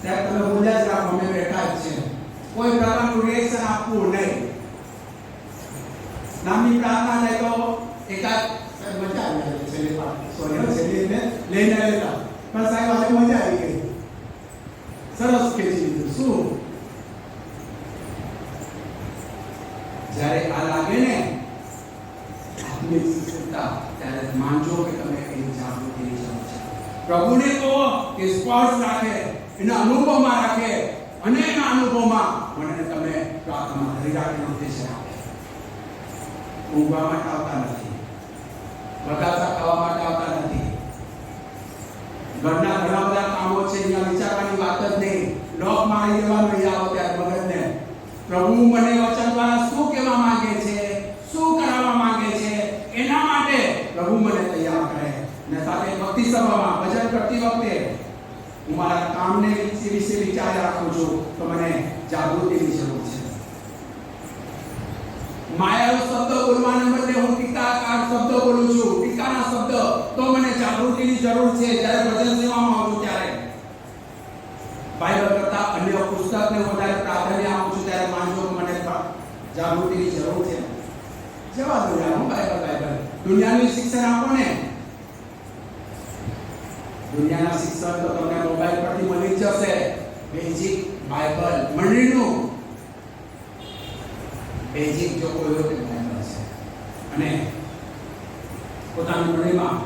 Speaker 1: ત્યારે તમે બોલ્યા જ રાખો, અમે બેઠા જ છે, કોઈ પ્રકારનું રિએક્શન આપવું નહીં. લાંબી પ્રાર્થના થાય તો એકાદ મજા આવી જાય. છેલ્લે છેલ્લે લઈને લેતા પણ સાહેબ આજે મજા આવી ગઈ, સરસ ખેંચી લીધું. શું? જ્યારે આ લાગે ને આત્મિક સુસુપ્તતા, ત્યારે માનજો કે તમે એની જાગૃતિની જરૂર છે. પ્રભુને કહો કે સ્પર્શ રાખે, એના અનુભવમાં રાખે, અને એના અનુભવમાં મને તમે પ્રાર્થના કરી રાખીને ઉદ્દેશ્ય આપે. ઊંઘવા માટે આવતા નથી, બગાસા ખાવા માટે આવતા નથી. ઘરના ઘણા બધા કામો છે, અહીંયા વિચારવાની વાત જ નહીં. લોક મારી દેવાનું નહીં આવો ત્યારે મગજને. પ્રભુ મને વચન દ્વારા શું કહેવા માંગે છે, શું કરાવવા માંગે છે, એના માટે પ્રભુ મને તૈયાર કરે. અને સાથે ભક્તિ સભામાં ભજન કરતી વખતે હું મારા કામને વિશે વિચાર રાખું છું તો મને જાગૃતિની જરૂર છે. માયાનો શબ્દ બોલવાને બદલે હું ટીકાકાર શબ્દ બોલું છું, ટીકાના શબ્દ, તો મને જાગૃતિની જરૂર છે. જ્યારે ભજન સેવામાં આવું છું ત્યારે બાઇબલ કરતા અન્ય પુસ્તકને વધારે પ્રાધાન્ય આપું છું ત્યારે માનજો કે મને જાગૃતિની જરૂર છે. જવા દો યાર, હું બાઇબલ દુનિયાનું શિક્ષણ આપો ને. દુનિયાના શિક્ષણ તો તમને મોબાઈલ પરથી મળી જશે. બેઝિક બાઇબલ મંડળીનું બેઝિક જો કોઈ હોય તો બાઇબલ છે. અને પોતાની મંડળીમાં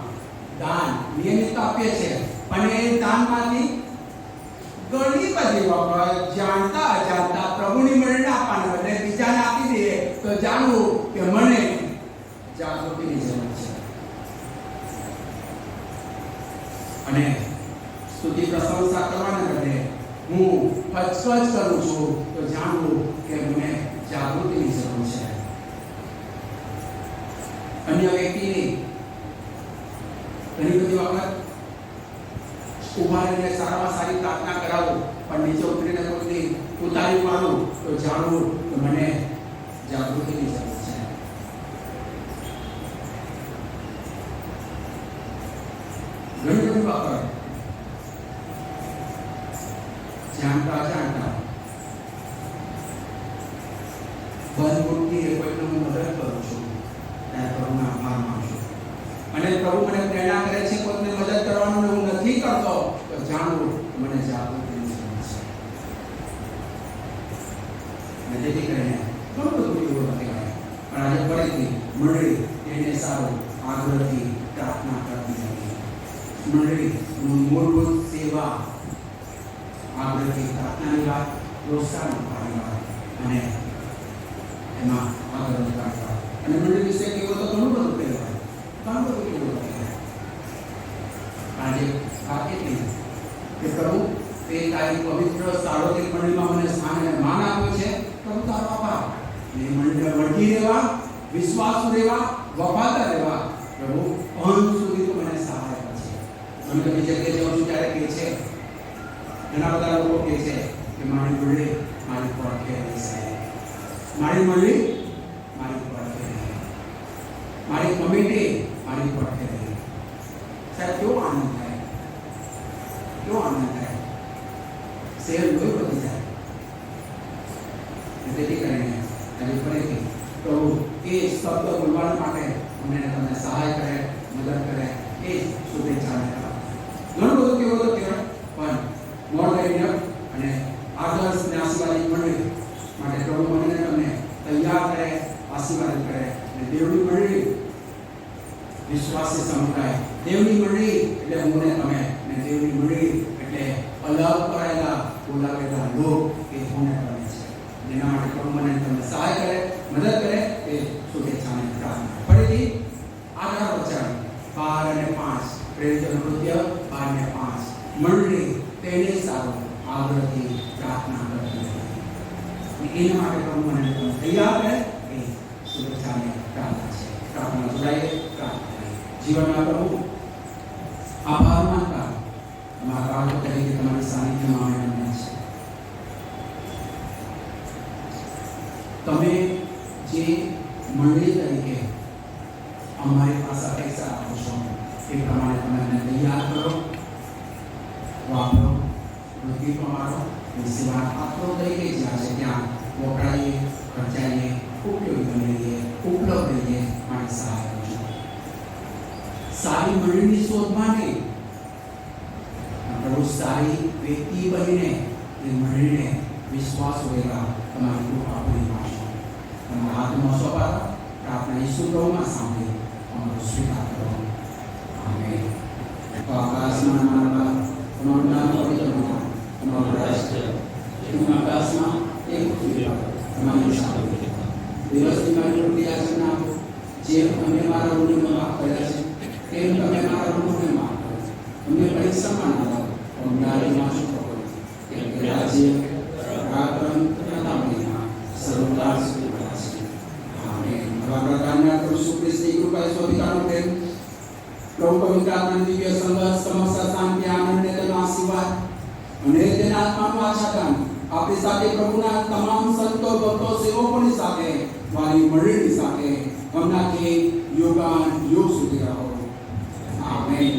Speaker 1: દાન નિયમિત આપીએ છે, અને એ દાનમાંથી ઘણી બધી વખત જાણતા અજાણતા પ્રભુની મંડળીને આપવાના બદલે બીજાને આપી દઈએ તો જાણવું કે મને જાગૃતિની જરૂર છે. અને સ્તુતિ પ્રશંસા કરવાને બદલે હું કચકચ કરું છું તો જાણવું કે મને જાગૃતિની જરૂર છે. અન્ય વ્યક્તિની ઘણી બધી વખત ઉભા રહીને સારામાં સારી પ્રાર્થના કરાવું, પણ નીચે ઉતરીને કોઈની ઉતારી મારું તો જાણવું કે મને જાગૃતિની જરૂર છે. ઘણી બધી વખત જાણતા અજાણતા બંધમુક્તિ એ કોઈને હું મદદ કરું છું ત્યારે પ્રભુનો આભાર માનું છું. અને પ્રભુ મને પ્રેરણા કરે છે કોઈને મદદ કરવાનું હું નથી કરતો તો જાણવું કે મને જાગૃતિની જરૂર છે. અને જેથી કરીને ઘણું બધું એવું કહેવાય. પણ આજે ફરીથી મંડળી એને સારો આગ્રહથી પ્રાર્થના કરતી હતી. મંડળીનું મૂળભૂત સેવા આગ્રહથી પ્રાર્થનાની વાત, પ્રોત્સાહન આપવાની વાત અને એમાં આગળ રાખવા. અને મંડળી વિશે કેવું તો ઘણું બધું કહેવાય, ઘણું બધું કેવું કહેવાય. આજે વાત એટલી કે પ્રભુ તે તારી પવિત્ર સાર્વત્રિક મંડળીમાં મને સ્થાન અને માન આપ્યું છે. પ્રભુ તારો આભાર. એ મંડળ વળગી રહેવા, વિશ્વાસુ રહેવા, વફાદાર રહેવા પ્રભુ અંત સુધી તું મને સહાય કરશે. મને બધી જગ્યાએ જાઉં છું ત્યારે કહે છે, ઘણા બધા લોકો કહે છે કે મારી મંડળી મારી પડખે રહેશે, મારી મંડળી મારી પડખે રહે, મારી કમિટી મારી પડખે રહે. સાહેબ કેવો આનંદ થાય, કેવો આનંદ થાય. શેર લોહી બધી જાય. તેથી કરીને આજે ફરીથી પ્રભુ એ શબ્દ બોલવા માટે અમને તમને સહાય કરે, મદદ કરે, એ શુભેચ્છાને ઘણું બધું કેવું તો કહેવાય. પણ મોર લઈને અને આદર્શ ને આશીર્વાદિત મંડળી માટે પ્રભુ મને તમને તૈયાર કરે, આશીર્વાદિત કરે. અને દેવની મંડળી વિશ્વાસી સમુદાય, દેવની મંડળી એટલે હું ને તમે, અને દેવની મંડળી એટલે અલગ કરેલા બોલાવેલા લોક એ હું ને તમે છે. એના માટે પ્રભુ મને તમને સહાય કરે, મદદ કરે, એ શુભેચ્છાને પ્રાર્થના. ફરીથી આધાર વચન 12 અને 5 પ્રેરિતોનું કૃત્ય 12 અને 5 મંડળી તેને સારો આગ્રહથી પ્રાર્થના કરતી હતી. એના માટે પ્રભુ મને તમને તૈયાર કરે, એ શુભેચ્છાને પ્રાર્થના છે. પ્રાર્થના જોડાઈએ, પ્રાર્થના કરીએ. જીવનમાં પ્રભુ આભાર માનતા અમારા બાળકો તરીકે તમારી સાનિધ્યમાં અમે બન્યા છે. તમે જે મંડળી તરીકે અમારી પાસે પૈસા આપો છો એ પ્રમાણે તમે અમને તૈયાર કરો, વાપરો, વૃદ્ધિ પ્રમાણો, સેવા પાત્રો તરીકે જ્યાં છે ત્યાં વપરાઈએ, ખર્ચાઈએ, ઉપયોગી બનીએ, ઉપલબ્ધ રહીએ, માટે સહાય કરજો. સારી મંડળીની શોધમાં નહીં, પ્રભુ સારી વ્યક્તિ બનીને એ મંડળીને વિશ્વાસ હોયેલા તમારી કૃપા પૂરી પાડશો. તમારા હાથમાં સોંપાતા પ્રાર્થના ઈસુ પ્રભુમાં સાંભળી અમારો સ્વીકાર કરો. આમેન. તો આકાશમાં અમારા તમારું નામ પવિત્ર બનો, તમારું રાજ્ય આકાશમાં એક પૃથ્વી પર તમારી શાંતિ. દિવસની મારી રોટલી આજે આપો, જેમ અમે મારા ઋણને માફ કર્યા છે તેમ તમે મારા ઋણોને માફ કરો. અમને પરીક્ષામાં ના લાવો, પણ ડાળીમાં છૂટો કરો. કેમ કે રાજ્ય, પરાક્રમ તથા મહિમા સર્વકાળ સુધી રહ્યા છે. આમેન. આવા પ્રકારના પ્રભુ ઈસુ ખ્રિસ્તની કૃપા, સ્વાભિકારનો પ્રેમ, પ્રભુ પવિત્ર આત્માની દિવ્ય સંગત, સમસ્ત શાંતિ, આનંદ, તેનો આશીર્વાદ અને તેના આત્માનું આચ્છાદન આપણી સાથે પ્રભુના તમામ સંતો, ભક્તો, સેવકોની સાથે, વાલી મંડળીની સાથે હમણાંથી યુગાન યુગ સુધી રહો. આમેન.